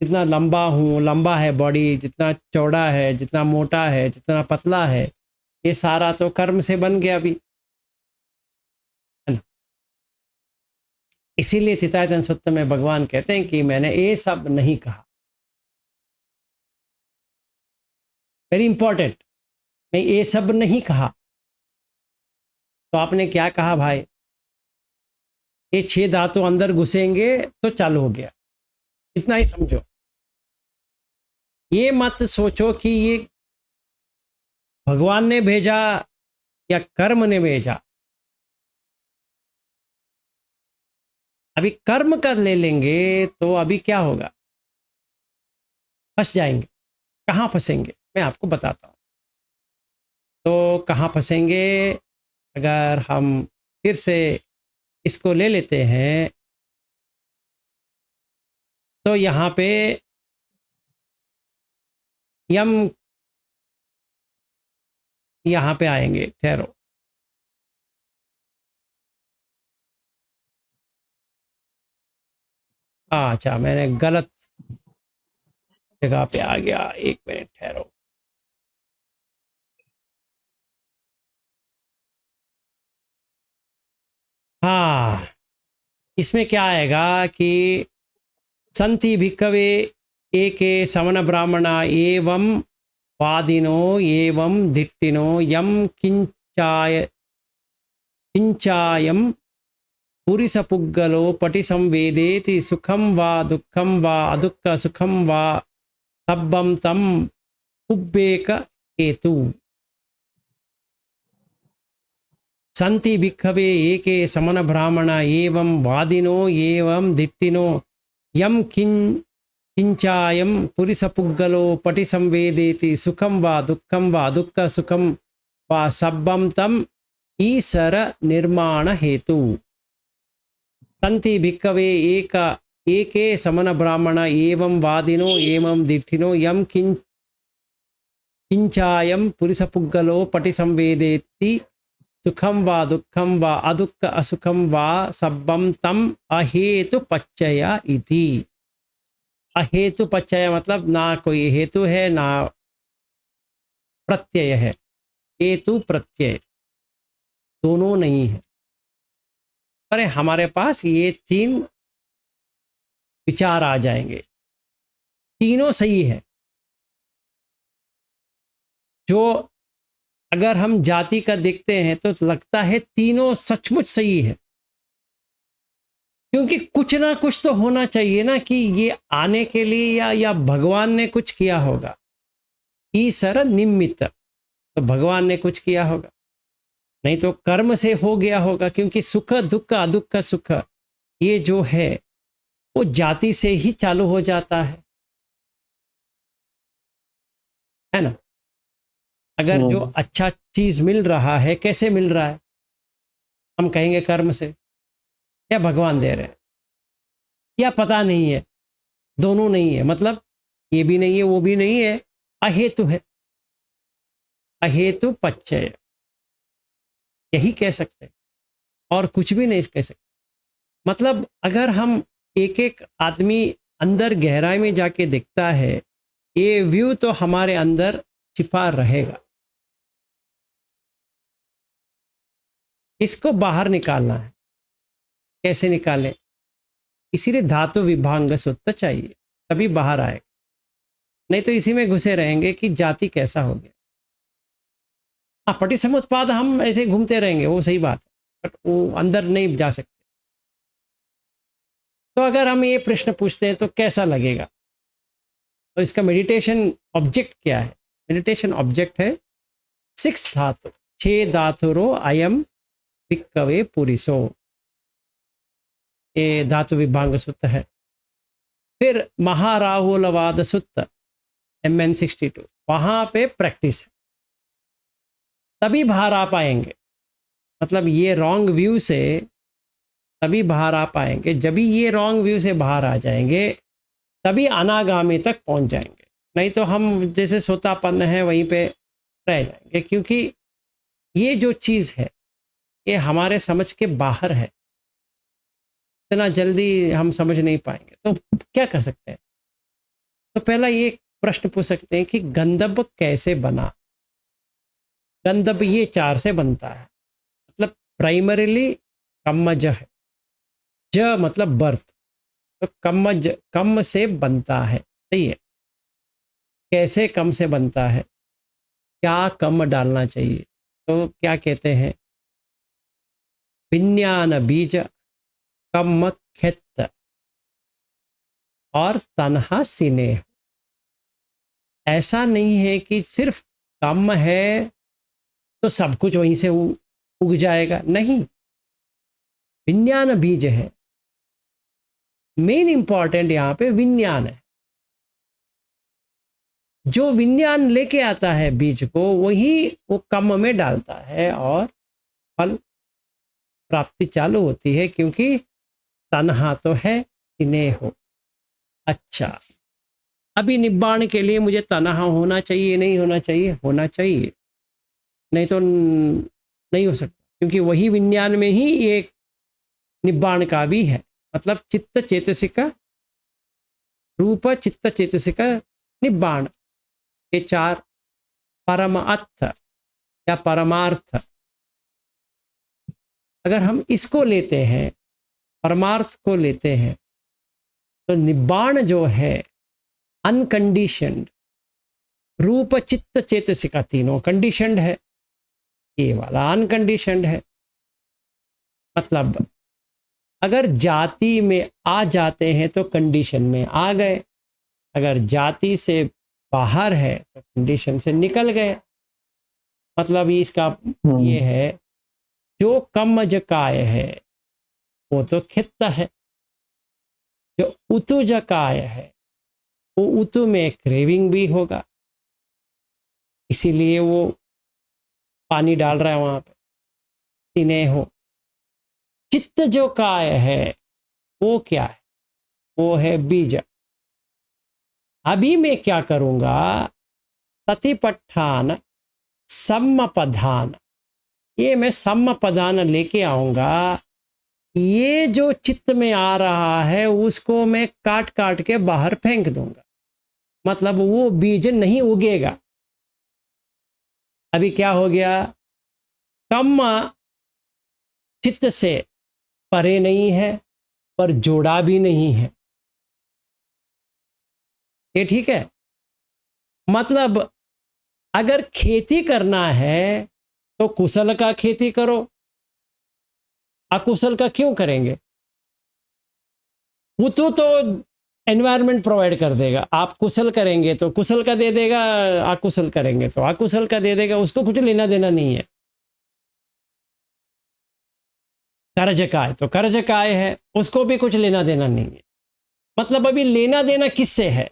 जितना लंबा हूँ, लंबा है बॉडी, जितना चौड़ा है, जितना मोटा है, जितना पतला है, ये सारा तो कर्म से बन गया अभी, है ना? इसीलिए चितायतन सुत्त में भगवान कहते हैं कि मैंने ये सब नहीं कहा। वेरी इंपॉर्टेंट, मैं ये सब नहीं कहा। तो आपने क्या कहा भाई? ये 6 धातु अंदर घुसेंगे तो चालू हो गया, इतना ही समझो। ये मत सोचो कि ये भगवान ने भेजा या कर्म ने भेजा। अभी कर्म कर ले लेंगे तो अभी क्या होगा? फंस जाएंगे। कहाँ फंसेंगे मैं आपको बताता हूँ। तो कहाँ फंसेंगे, अगर हम फिर से इसको ले लेते हैं तो यहाँ पे यम, यहाँ पे आएंगे, ठहरो, अच्छा मैंने गलत जगह पे आ गया, एक मिनट ठहरो। हाँ, इसमें क्या आएगा कि संति भिक्खवे एके सवण ब्राह्मणा एवं वादिनो एवं धिट्टिनो यम किंचायम पुरिसपुग्गलो पटि संवेदेति सुखम वा दुःखम वा अदुःख सुखम वा तब्बम तम उब्बेक हेतु। संति भिक्खवे एके समन ब्राह्मण एवं वादिनो एवं धिट्टिनो यम किंचायम पुरिसपुग्गलो पटि संवेदेति सुखम वा दुःखम वा दुःख सुखम वा सब्बम तम ईसर निर्माण हेतु। संति भिक्खवे एके समन ब्राह्मण एवं वादिनो एवं दिठिनो यम किंचायम पुरिसपुग्गलो पटि संवेदेति सुखम वा दुःखम वा अदुःख असुखम वा सब्बम तम अहेतु पच्चय इति। अहेतु पच्चय मतलब ना कोई हेतु है ना प्रत्यय है, हेतु प्रत्यय दोनों नहीं है। पर हमारे पास ये तीन विचार आ जाएंगे, तीनों सही है। जो अगर हम जाति का देखते हैं तो लगता है तीनों सचमुच सही है, क्योंकि कुछ ना कुछ तो होना चाहिए ना कि ये आने के लिए या भगवान ने कुछ किया होगा। ईसर निमित्त, तो भगवान ने कुछ किया होगा, नहीं तो कर्म से हो गया होगा। क्योंकि सुख दुख अदुख सुख ये जो है वो जाति से ही चालू हो जाता है ना। अगर जो अच्छा चीज मिल रहा है, कैसे मिल रहा है, हम कहेंगे कर्म से, या भगवान दे रहे हैं, या पता नहीं है, दोनों नहीं है। मतलब ये भी नहीं है वो भी नहीं है, अहेतु है, अहेतु पच्चय, यही कह सकते हैं और कुछ भी नहीं कह सकते। मतलब अगर हम एक एक आदमी अंदर गहराई में जाके देखता है, ये व्यू तो हमारे अंदर छिपा रहेगा, इसको बाहर निकालना है। कैसे निकालें? इसीलिए धातु विभांग सूत्र चाहिए, तभी बाहर आएगा। नहीं तो इसी में घुसे रहेंगे कि जाति कैसा हो गया। हाँ, पटिसमुत्पाद हम ऐसे घूमते रहेंगे, वो सही बात है, बट वो अंदर नहीं जा सकते। तो अगर हम ये प्रश्न पूछते हैं तो कैसा लगेगा? तो इसका मेडिटेशन ऑब्जेक्ट क्या है? मेडिटेशन ऑब्जेक्ट है 6 धातु, 6 धातुरो अयम भिक्खवे पुरिसो, ये धातु विभांग सूत्र है। फिर महाराहुलवाद सूत्र MN 62, वहाँ पे प्रैक्टिस है, तभी बाहर आ पाएंगे। मतलब ये रॉन्ग व्यू से तभी बाहर आ पाएंगे, जब भी ये रॉन्ग व्यू से बाहर आ जाएंगे तभी अनागामी तक पहुंच जाएंगे। नहीं तो हम जैसे सोतापन्न है वहीं पे रह जाएंगे, क्योंकि ये जो चीज़ है ये हमारे समझ के बाहर है, इतना जल्दी हम समझ नहीं पाएंगे। तो क्या कर सकते हैं? तो पहला ये प्रश्न पूछ सकते हैं कि गंधर्व कैसे बना। गंधर्व ये 4 से बनता है, मतलब प्राइमरीली कम्मज है, ज मतलब बर्थ, तो कम्मज कम से बनता है, सही है। कैसे कम से बनता है, क्या कम डालना चाहिए? तो क्या कहते हैं, विज्ञान बीज कम खेत और तनहा सिने। ऐसा नहीं है कि सिर्फ कम है तो सब कुछ वहीं से उग जाएगा, नहीं। विज्ञान बीज है, मेन इंपॉर्टेंट यहाँ पे विज्ञान है। जो विज्ञान लेके आता है बीज को, वही वो कर्म में डालता है और फल प्राप्ति चालू होती है, क्योंकि तन्हा तो है स्नेह हो। अच्छा, अभी निब्बाण के लिए मुझे तन्हा होना चाहिए, नहीं होना चाहिए? होना चाहिए, नहीं तो नहीं हो सकता, क्योंकि वही विज्ञान में ही एक निब्बाण का भी है। मतलब चित्त चेतसिक रूप, चित्त चेतसिक निब्बाण, ये चार परम अर्थ या परमार्थ। अगर हम इसको लेते हैं, परमार्थ को लेते हैं, तो निब्बाण जो है अनकंडीशनड, रूप चित्त चेतसिका तीनों कंडीशनड है, ये वाला अनकंडीशनड है। मतलब अगर जाति में आ जाते हैं तो कंडीशन में आ गए, अगर जाति से बाहर है तो कंडीशन से निकल गए। मतलब इसका ये है, जो कम्मजकाय है वो तो खित्त है, जो उतुजकाय है वो उतु में क्रेविंग भी होगा, इसीलिए वो पानी डाल रहा है वहां पे, स्नेह हो। चित्त जो काय है वो क्या है? वो है बीज। अभी मैं क्या करूंगा? प्रतिपठान सम्मपधान, ये मैं सम्मपधान लेके आऊंगा। ये जो चित्त में आ रहा है उसको मैं काट काट के बाहर फेंक दूंगा, मतलब वो बीज नहीं उगेगा। अभी क्या हो गया? कम चित्त से परे नहीं है, पर जोड़ा भी नहीं है, ये ठीक है। मतलब अगर खेती करना है तो कुशल का खेती करो, अकुशल का क्यों करेंगे? वो तो एनवायरनमेंट प्रोवाइड कर देगा, आप कुशल करेंगे तो कुशल का दे देगा, अकुशल करेंगे तो अकुशल का दे देगा, उसको कुछ लेना देना नहीं है। कर्ज का है तो कर्ज का है, उसको भी कुछ लेना देना नहीं है। मतलब अभी लेना देना किससे है?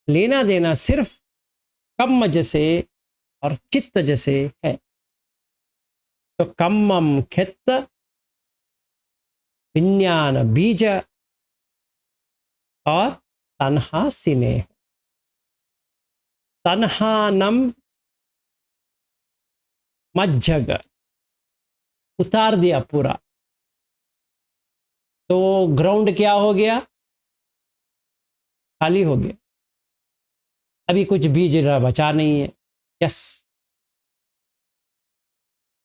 लेना देना सिर्फ कम्म जैसे और चित्त जैसे है। तो कम्मम खित्त, विज्ञान बीज और तन्हा स्नेह। तन्हानम मज्जग उतार दिया पूरा, तो ग्राउंड क्या हो गया? खाली हो गया, अभी कुछ बीज बचा नहीं है। यस,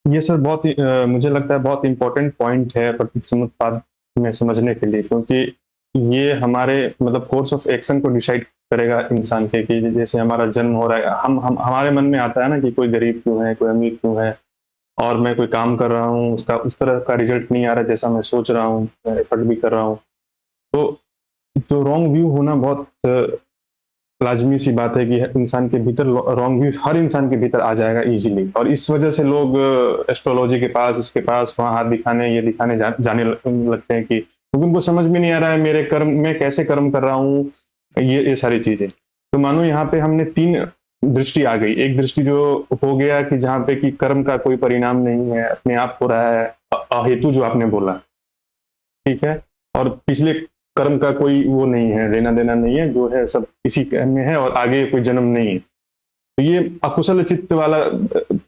ये सर बहुत मुझे लगता है बहुत इंपॉर्टेंट पॉइंट है प्रतीक समुत्पाद में समझने के लिए, क्योंकि ये हमारे मतलब कोर्स ऑफ एक्शन को डिसाइड करेगा इंसान के। कि जैसे हमारा जन्म हो रहा है, हम हमारे मन में आता है ना कि कोई गरीब क्यों है, कोई अमीर क्यों है, और मैं कोई काम कर रहा हूँ उसका उस तरह का रिजल्ट नहीं आ रहा जैसा मैं सोच रहा हूँ, एफर्ट भी कर रहा हूँ। तो रॉन्ग व्यू होना बहुत लाजमी सी बात है कि इंसान के भीतर रॉन्ग व्यू हर इंसान के भीतर आ जाएगा इजीली। और इस वजह से लोग एस्ट्रोलॉजी के पास, इसके पास, वहाँ हाथ दिखाने, ये दिखाने जाने लगते हैं, कि क्योंकि उनको समझ में नहीं आ रहा है मेरे कर्म में कैसे कर्म कर रहा हूँ, ये सारी चीजें। तो मानो यहाँ पे हमने तीन दृष्टि आ गई। एक दृष्टि जो हो गया कि जहाँ पे कि कर्म का कोई परिणाम नहीं है, अपने आप हो रहा है, अहेतु जो आपने बोला, ठीक है। और पिछले कर्म का कोई वो नहीं है, लेना देना नहीं है, जो है सब इसी में है और आगे कोई जन्म नहीं है। तो ये अकुशल चित्त वाला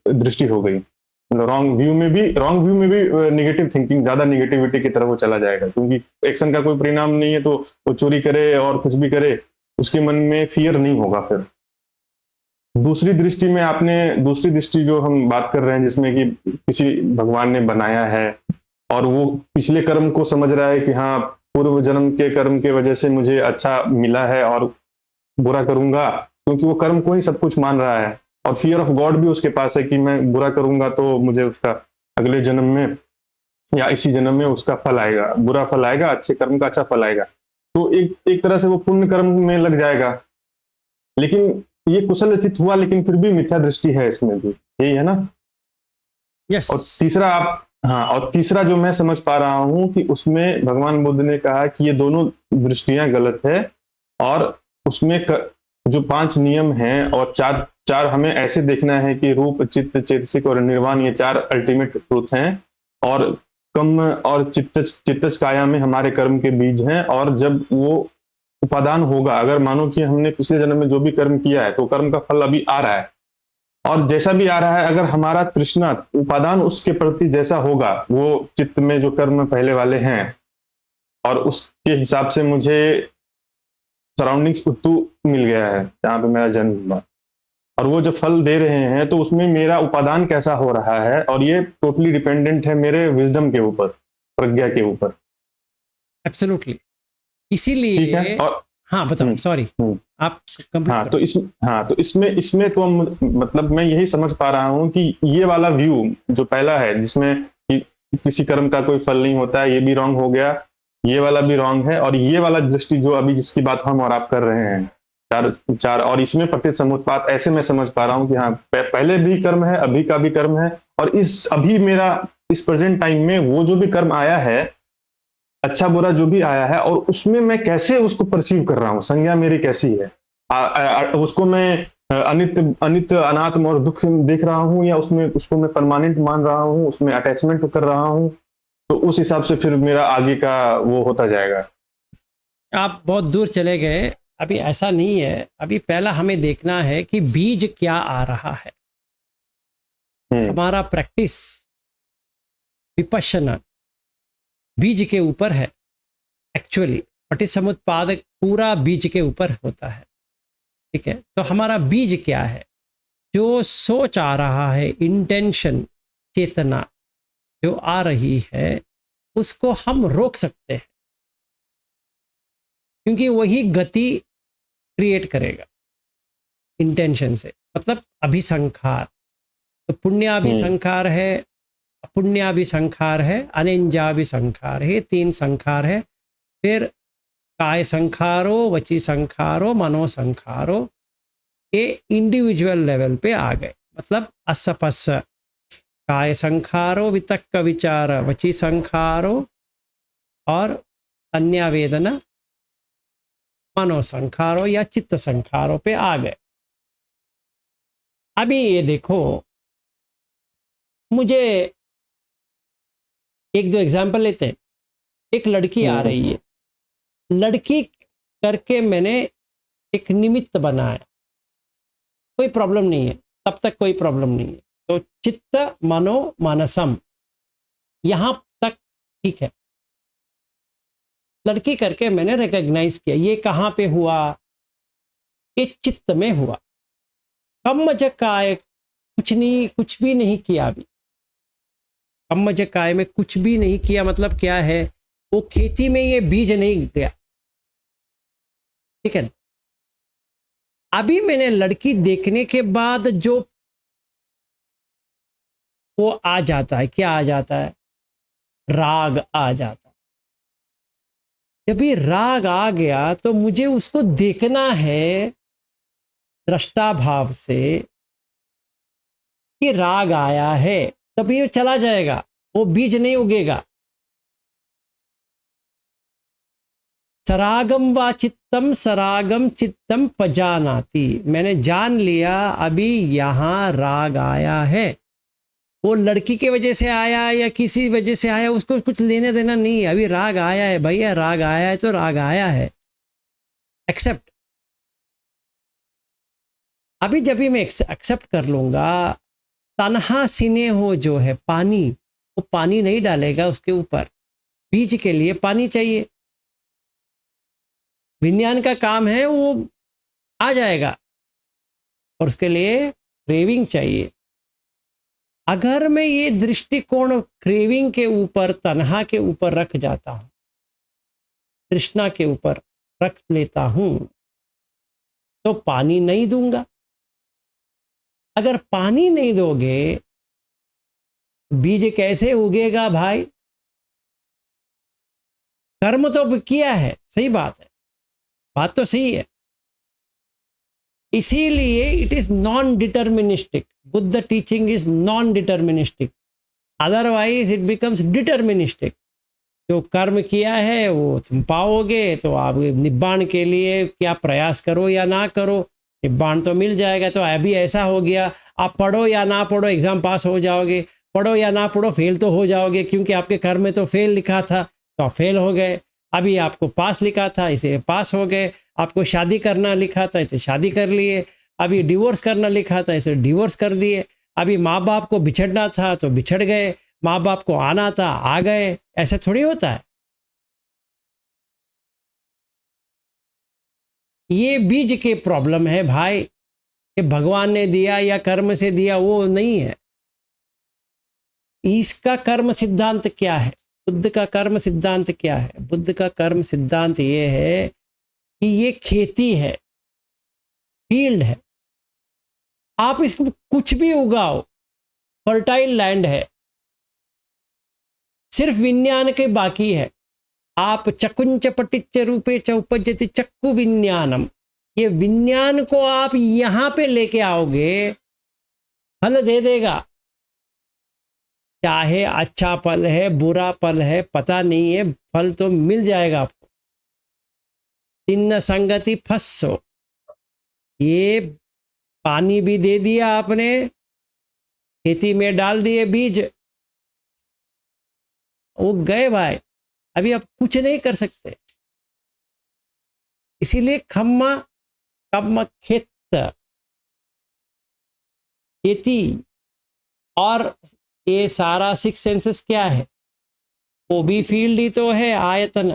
दृष्टि हो गई। मतलब रॉन्ग व्यू में भी नेगेटिव थिंकिंग, ज्यादा नेगेटिविटी की तरफ वो चला जाएगा, क्योंकि एक्शन का कोई परिणाम नहीं है, तो वो चोरी करे और कुछ भी करे, उसके मन में फियर नहीं होगा। फिर दूसरी दृष्टि जो हम बात कर रहे हैं, जिसमें कि किसी भगवान ने बनाया है और वो पिछले कर्म को समझ रहा है कि हाँ, पूर्व जन्म के कर्म के वजह से मुझे अच्छा मिला है और बुरा करूंगा, क्योंकि वो कर्म को ही सब कुछ मान रहा है। और फियर ऑफ गॉड भी उसके पास है कि मैं बुरा करूंगा तो मुझे उसका अगले जन्म में या इसी जन्म में उसका फल आएगा, बुरा फल आएगा, अच्छे कर्म का अच्छा फल आएगा। तो एक तरह से वो पुण्य कर्म में लग जाएगा। लेकिन ये कुशल चित्त हुआ, लेकिन फिर भी मिथ्या दृष्टि है इसमें भी, यही है ना। यस। और तीसरा जो मैं समझ पा रहा हूं कि उसमें भगवान बुद्ध ने कहा कि ये दोनों दृष्टियां गलत है, और उसमें जो 5 नियम हैं और चार चार हमें ऐसे देखना है कि रूप, चित्त, चेतसिक और निर्वाण, ये 4 अल्टीमेट ट्रूथ हैं और कम और चित्तज काया में हमारे कर्म के बीज हैं। और जब वो उपादान होगा, अगर मानो कि हमने पिछले जन्म में जो भी कर्म किया है तो कर्म का फल अभी आ रहा है, और जैसा भी आ रहा है, अगर हमारा तृष्णा उपादान उसके प्रति जैसा होगा, वो चित्त में जो कर्म पहले वाले हैं, और उसके हिसाब से मुझे सराउंडिंग्स उत्तु मिल गया है जहाँ पे मेरा जन्म हुआ, और वो जो फल दे रहे हैं तो उसमें मेरा उपादान कैसा हो रहा है, और ये टोटली डिपेंडेंट है मेरे विजडम के ऊपर, प्रज्ञा के ऊपर। एब्सोल्युटली। ठीक इसीलिए है। और हाँ बताओ, सॉरी आप कंप्लीट हाँ, करो। तो इसमें तो मतलब मैं यही समझ पा रहा हूँ कि ये वाला व्यू जो पहला है, जिसमें कि किसी कर्म का कोई फल नहीं होता है, ये भी रॉन्ग हो गया, ये वाला भी रॉन्ग है, और ये वाला दृष्टि जो अभी जिसकी बात हम और आप कर रहे हैं, चार और इसमें पतित समुत्पात, ऐसे मैं समझ पा रहा हूँ कि हाँ, पहले भी कर्म है, अभी का भी कर्म है, और इस अभी मेरा इस प्रेजेंट टाइम में वो जो भी कर्म आया है, अच्छा बुरा जो भी आया है, और उसमें मैं कैसे उसको परसीव कर रहा हूँ, संज्ञा मेरी कैसी है, उसको मैं अनित्य अनात्म और दुख देख रहा हूँ, या उसको मैं परमानेंट मान रहा हूँ, उसमें अटैचमेंट कर रहा हूँ, तो उस हिसाब से फिर मेरा आगे का वो होता जाएगा। आप बहुत दूर चले गए। अभी ऐसा नहीं है, अभी पहला हमें देखना है कि बीज क्या आ रहा है। हमारा प्रैक्टिस विपश्यना बीज के ऊपर है। एक्चुअली पटिसमुत्पाद पूरा बीज के ऊपर होता है, ठीक है। तो हमारा बीज क्या है? जो सोच आ रहा है, इंटेंशन, चेतना जो आ रही है, उसको हम रोक सकते हैं, क्योंकि वही गति क्रिएट करेगा इंटेंशन से। मतलब अभिसंखार, तो पुण्याभिसंखार है, अपुण्याभिसंखार है, अनिंजाभिसंखार है, 3 संखार है। फिर काय संखारो, वची संखारो, मनो संखारो, ये इंडिविजुअल लेवल पे आ गए। मतलब असपस काय संखारो, वितक्क विचार, वची संखारो और अन्य वेदना मनो संखारो या चित्त संखारो पे आ गए। अभी ये देखो, मुझे एक दो एग्जाम्पल लेते हैं। एक लड़की आ रही है, लड़की करके मैंने एक निमित्त बनाया, कोई प्रॉब्लम नहीं है, तब तक कोई प्रॉब्लम नहीं है। तो चित्त मनो मानसम यहां तक ठीक है। लड़की करके मैंने रिकॉग्नाइज किया, ये कहां पे हुआ? ये चित्त में हुआ। कम्मजकाय कुछ भी नहीं किया। अभी कम्मजकाय में कुछ भी नहीं किया मतलब क्या है? वो खेती में ये बीज नहीं गया, ठीक है। अभी मैंने लड़की देखने के बाद जो वो आ जाता है, क्या आ जाता है? राग आ जाता है। जब ये राग आ गया तो मुझे उसको देखना है दृष्टा भाव से कि राग आया है, तब ये चला जाएगा, वो बीज नहीं उगेगा। सरागम व चित्तम सरागम चित्तम पजानाति, मैंने जान लिया अभी यहाँ राग आया है। वो लड़की के वजह से आया या किसी वजह से आया, उसको कुछ लेने देना नहीं है। अभी राग आया है भैया, राग आया है तो राग आया है, एक्सेप्ट। अभी जब भी मैं एक्सेप्ट कर लूंगा, तन्हा सीने हो जो है पानी, वो पानी नहीं डालेगा उसके ऊपर। बीज के लिए पानी चाहिए, विज्ञान का काम है, वो आ जाएगा, और उसके लिए क्रेविंग चाहिए। अगर मैं ये दृष्टिकोण क्रेविंग के ऊपर, तन्हा के ऊपर रख जाता हूं, तृष्णा के ऊपर रख लेता हूं, तो पानी नहीं दूंगा। अगर पानी नहीं दोगे, बीज कैसे उगेगा भाई? कर्म तो किया है, सही बात है, बात तो सही है। इसीलिए it is non deterministic. Buddha teaching is non deterministic, otherwise it becomes deterministic. जो कर्म किया है वो तुम पाओगे, तो आप निब्बाण के लिए क्या प्रयास करो या ना करो, निब्बाण तो मिल जाएगा। तो अभी ऐसा हो गया, आप पढ़ो या ना पढ़ो एग्ज़ाम पास हो जाओगे, पढ़ो या ना पढ़ो फेल तो हो जाओगे, क्योंकि आपके कर्म में तो फेल लिखा था तो आप फेल हो गए। अभी आपको पास लिखा था इसे पास हो गए, आपको शादी करना लिखा था इसे शादी कर लिए, अभी डिवोर्स करना लिखा था इसे डिवोर्स कर दिए, अभी माँ बाप को बिछड़ना था तो बिछड़ गए, माँ बाप को आना था आ गए। ऐसा थोड़ी होता है। ये बीज के प्रॉब्लम है भाई, कि भगवान ने दिया या कर्म से दिया वो नहीं है। इसका कर्म सिद्धांत क्या है? बुद्ध का कर्म सिद्धांत क्या है? बुद्ध का कर्म सिद्धांत ये है कि ये खेती है, फील्ड है, आप इसको कुछ भी उगाओ, फर्टाइल लैंड है, सिर्फ विज्ञान के बाकी है। आप चकुंच पटिच रूपे च उपजति चक्कु विज्ञानम, ये विज्ञान को आप यहां पे लेके आओगे, फल दे देगा। चाहे अच्छा फल है बुरा फल है पता नहीं है, फल तो मिल जाएगा आपको। तिन्न संगति फस्सो, ये पानी भी दे दिया आपने, खेती में डाल दिए बीज, वो गए भाई, अभी आप कुछ नहीं कर सकते। इसीलिए खम्मा कम्म खेत, खेती और ये सारा सिक्स सेंसेस क्या है, वो भी फील्ड ही तो है, आयतन।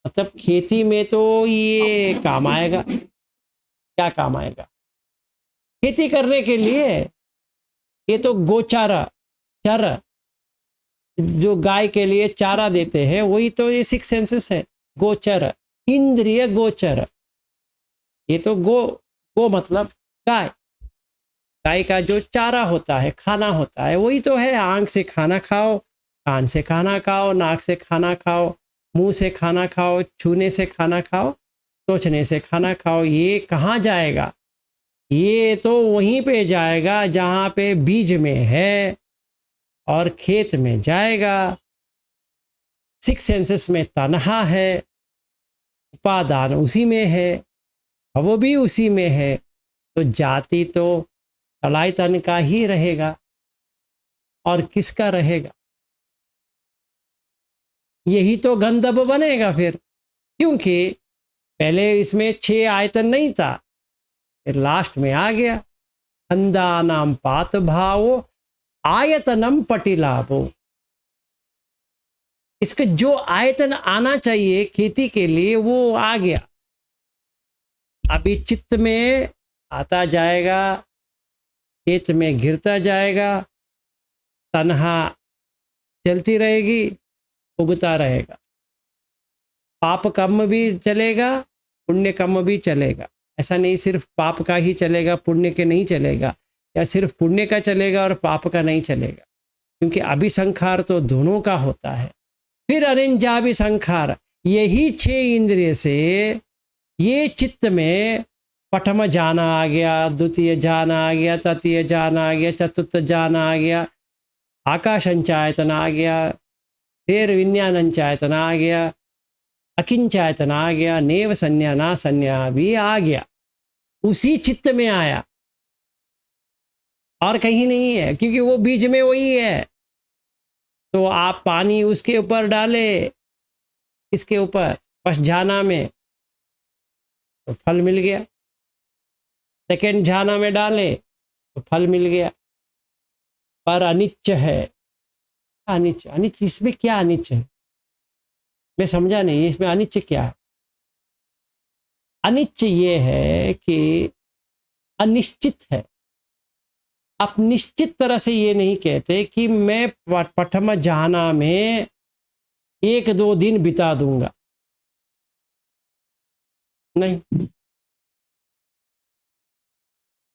मतलब खेती में तो ये काम आएगा। क्या काम आएगा? खेती करने के लिए ये तो गोचारा, चर, जो गाय के लिए चारा देते हैं वही तो ये सिक्स सेंसेस है। गोचर, इंद्रिय गोचर, ये तो गो मतलब गाय, गाय का जो चारा होता है, खाना होता है, वही तो है। आंख से खाना खाओ, कान से खाना खाओ, नाक से खाना खाओ, मुंह से खाना खाओ, छूने से खाना खाओ, सोचने से खाना खाओ। ये कहाँ जाएगा? ये तो वहीं पे जाएगा जहाँ पे बीज में है और खेत में जाएगा। सिक्स सेंसेस में तन्हा है, उपादान उसी में है, वो भी उसी में है, तो जाति तो तलाई तन का ही रहेगा और किसका रहेगा? यही तो गंधर्व बनेगा फिर, क्योंकि पहले इसमें 6 आयतन नहीं था, फिर लास्ट में आ गया अंधानाम पात भावो आयतनम पटिलाभो। इसका जो आयतन आना चाहिए खेती के लिए वो आ गया। अभी चित्त में आता जाएगा, खेत में गिरता जाएगा, तन्हा चलती रहेगी, उगता रहेगा। पाप कर्म भी चलेगा, पुण्य कर्म भी चलेगा। ऐसा नहीं सिर्फ पाप का ही चलेगा पुण्य के नहीं चलेगा, या सिर्फ पुण्य का चलेगा और पाप का नहीं चलेगा, क्योंकि अभिसंखार तो दोनों का होता है। फिर अरिंजाभिसंखार, यही 6 इंद्रिय से ये चित्त में प्रथम जाना आ गया, द्वितीय जाना आ गया, तृतीय जाना आ गया, चतुर्थ जाना आ गया, आकाशंचायतन आ गया, फिर विज्ञानंचायतन आ गया, अकिंचायतन आ गया, नेव संज्ञा ना संज्ञा भी आ गया, उसी चित्त में आया और कहीं नहीं है, क्योंकि वो बीज में वही है। तो आप पानी उसके ऊपर डाले, इसके ऊपर फर्स्ट झाना में, तो फल मिल गया। सेकंड झाना में डाले तो फल मिल गया। पर अनिच्च है, अनिच्च, अनिच्च इसमें क्या अनिच्च है? मैं समझा नहीं, इसमें अनिच्च क्या है? अनिच्च ये है कि अनिश्चित है। आप निश्चित तरह से ये नहीं कहते कि मैं प्रथम जाना में 1-2 दिन बिता दूंगा, नहीं,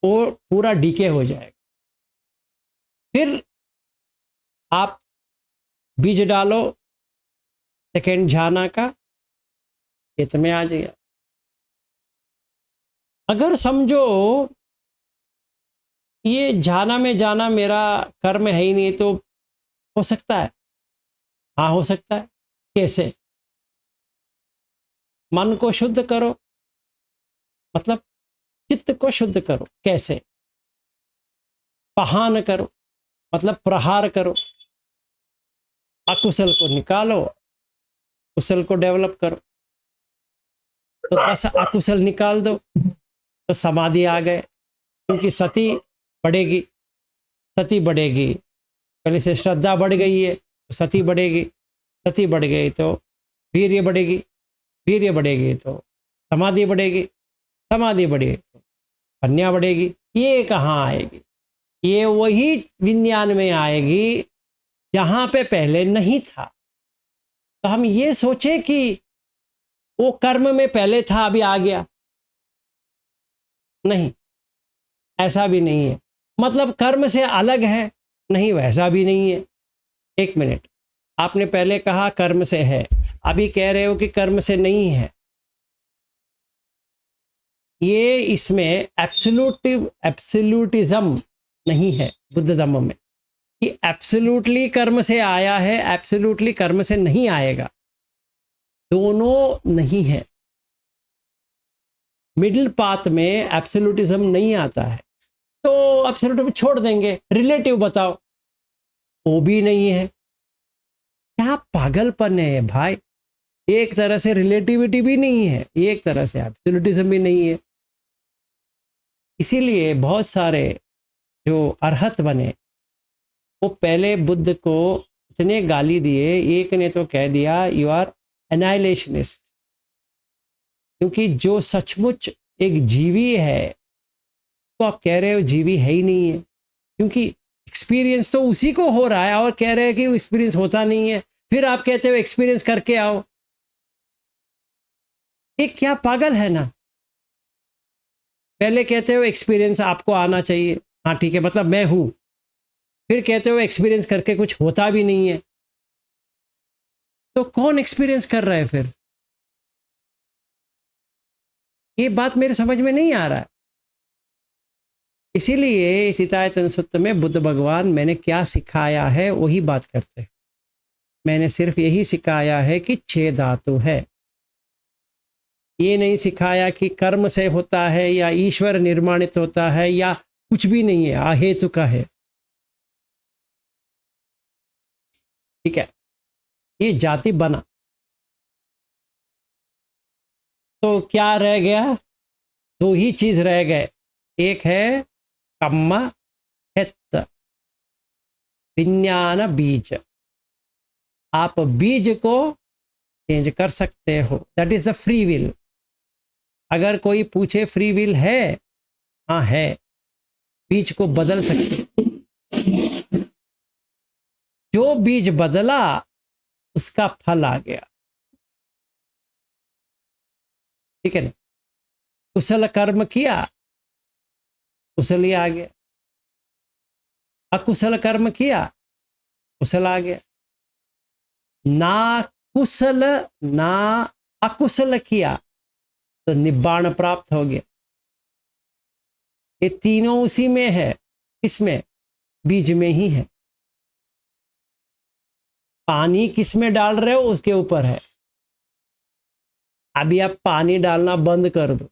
वो पूरा डीके हो जाएगा। फिर आप बीज डालो सेकेंड झाना का, खेत में आ जाएगा। अगर समझो ये झाना में जाना मेरा कर्म है ही नहीं, तो हो सकता है? हाँ हो सकता है। कैसे? मन को शुद्ध करो, मतलब चित्त को शुद्ध करो। कैसे? पहान करो, मतलब प्रहार करो। अकुशल को निकालो, कुशल को डेवलप करो। तो 10 अकुशल निकाल दो तो समाधि आ गए, क्योंकि सती बढ़ेगी, सती बढ़ेगी। पहले से श्रद्धा बढ़ गई है तो सती बढ़ेगी, सती बढ़ गई तो वीर्य बढ़ेगी, वीर्य बढ़ेगी तो समाधि बढ़ेगी, समाधि बढ़ेगी तो प्रज्ञा बढ़ेगी। ये कहाँ आएगी? ये वही विज्ञान में आएगी जहाँ पे पहले नहीं था। तो हम ये सोचें कि वो कर्म में पहले था अभी आ गया, नहीं, ऐसा भी नहीं है। मतलब कर्म से अलग है, नहीं, वैसा भी नहीं है। एक मिनट, आपने पहले कहा कर्म से है, अभी कह रहे हो कि कर्म से नहीं है। ये इसमें एब्सोल्यूटिज्म नहीं है बुद्ध धर्म में कि एब्सोल्यूटली कर्म से आया है, एब्सोल्यूटली कर्म से नहीं आएगा। दोनों नहीं है। मिडिल पाथ में एब्सोल्यूटिज्म नहीं आता है, तो एब्सोल्यूटिज्म छोड़ देंगे। रिलेटिव बताओ, वो भी नहीं है। क्या पागलपन है भाई! एक तरह से रिलेटिविटी भी नहीं है, एक तरह से एब्सोल्यूटिज्म भी नहीं है। इसीलिए बहुत सारे जो अरहत बने वो पहले बुद्ध को इतने गाली दिए। एक ने तो कह दिया यू आर एनाइलेशनिस्ट, क्योंकि जो सचमुच एक जीवी है तो आप कह रहे हो जीवी है ही नहीं है, क्योंकि एक्सपीरियंस तो उसी को हो रहा है और कह रहे हैं कि एक्सपीरियंस होता नहीं है। फिर आप कहते हो एक्सपीरियंस करके आओ। ये क्या पागल है ना? पहले कहते हो एक्सपीरियंस आपको आना चाहिए, हाँ ठीक है, मतलब मैं हूं। फिर कहते हो एक्सपीरियंस करके कुछ होता भी नहीं है, तो कौन एक्सपीरियंस कर रहा है फिर? ये बात मेरे समझ में नहीं आ रहा है। इसीलिए चितायतन सूत्र में बुद्ध भगवान मैंने क्या सिखाया है वही बात करते हैं। मैंने सिर्फ यही सिखाया है कि 6 धातु है। ये नहीं सिखाया कि कर्म से होता है या ईश्वर निर्माणित होता है या कुछ भी नहीं है, अहेतु का है। ठीक है, ये जाति बना तो क्या रह गया? 2 ही चीज रह गए। एक है कम्मा हित, विज्ञान बीज। आप बीज को चेंज कर सकते हो, that is the free will. अगर कोई पूछे फ्री विल है, हाँ है, बीज को बदल सकते। जो बीज बदला उसका फल आ गया। ठीक है ना? कुशल कर्म किया, कुशल ही आ गया। अकुशल कर्म किया, कुशल आ गया। ना कुशल ना अकुशल किया तो निब्बाण प्राप्त हो गया। ये तीनों उसी में है। किसमें? बीज में ही है। पानी किस में डाल रहे हो उसके ऊपर है। अभी आप पानी डालना बंद कर दो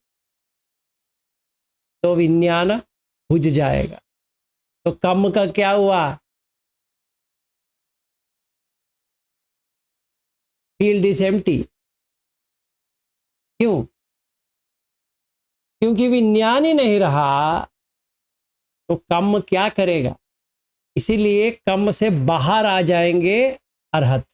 तो विज्ञान बुझ जाएगा। तो कम का क्या हुआ? Field is empty. क्यों? क्योंकि विज्ञान ही नहीं रहा तो कम क्या करेगा? इसीलिए कम से बाहर आ जाएंगे अरहत।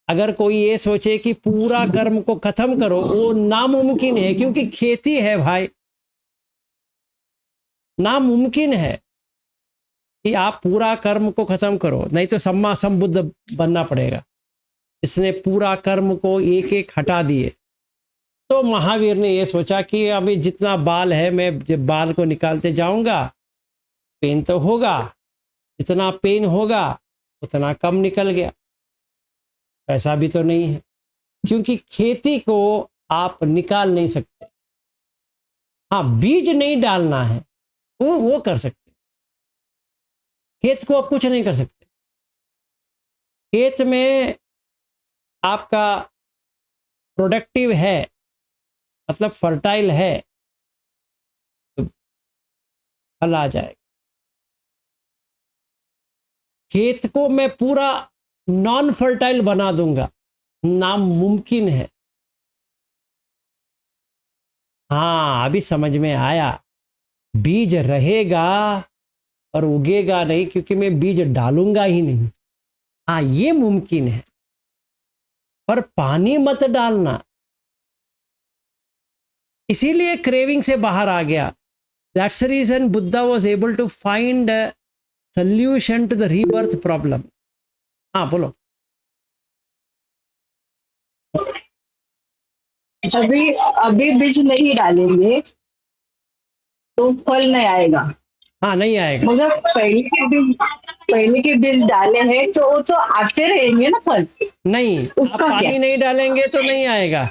अगर कोई ये सोचे कि पूरा कर्म को खत्म करो, वो नामुमकिन है, क्योंकि खेती है भाई। नामुमकिन है कि आप पूरा कर्म को खत्म करो, नहीं तो सम्मा संबुद्ध बनना पड़ेगा। इसने पूरा कर्म को एक एक हटा दिए। तो महावीर ने ये सोचा कि अभी जितना बाल है, मैं जब बाल को निकालते जाऊंगा पेन तो होगा, जितना पेन होगा उतना कम निकल गया। ऐसा भी तो नहीं है, क्योंकि खेती को आप निकाल नहीं सकते। हाँ, बीज नहीं डालना है वो कर सकते। खेत को आप कुछ नहीं कर सकते। खेत में आपका प्रोडक्टिव है मतलब फर्टाइल है तो फल आ जाएगा। खेत को मैं पूरा नॉन फर्टाइल बना दूंगा, नामुमकिन है। हाँ, अभी समझ में आया। बीज रहेगा और उगेगा नहीं, क्योंकि मैं बीज डालूंगा ही नहीं। हाँ, ये मुमकिन है, पर पानी मत डालना। इसीलिए क्रेविंग से बाहर आ गया। That's the reason Buddha was able to find solution to the rebirth problem. हाँ बोलो। अभी अभी बीज नहीं डालेंगे तो फल नहीं आएगा, हाँ, नहीं आएगा। मगर पहले के बीज डाले हैं तो वो तो आते रहेंगे ना फल। नहीं, आप उसका पानी क्या? नहीं डालेंगे तो नहीं आएगा।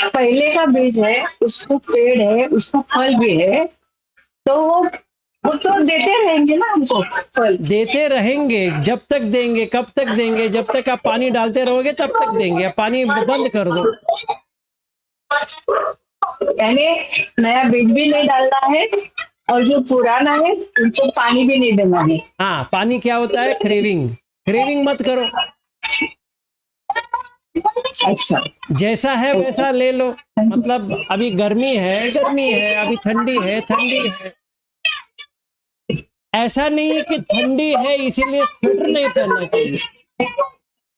पहले का बीज है, उसको पेड़ है, उसको फल भी है, तो वो तो देते रहेंगे ना हमको फल। देते रहेंगे, जब तक देंगे। कब तक देंगे? जब तक आप पानी डालते रहोगे तब तक देंगे। आप पानी बंद कर दो। यानी नया बीज भी नहीं डालना है और जो पुराना है उनको पानी भी नहीं देना है। हाँ, पानी क्या होता है? क्रेविंग। क्रेविंग मत करो। अच्छा, जैसा है वैसा ले लो। मतलब अभी गर्मी है, गर्मी है, अभी ठंडी है, ठंडी है। ऐसा नहीं है कि ठंडी है इसीलिए स्वेटर नहीं पहनना चाहिए।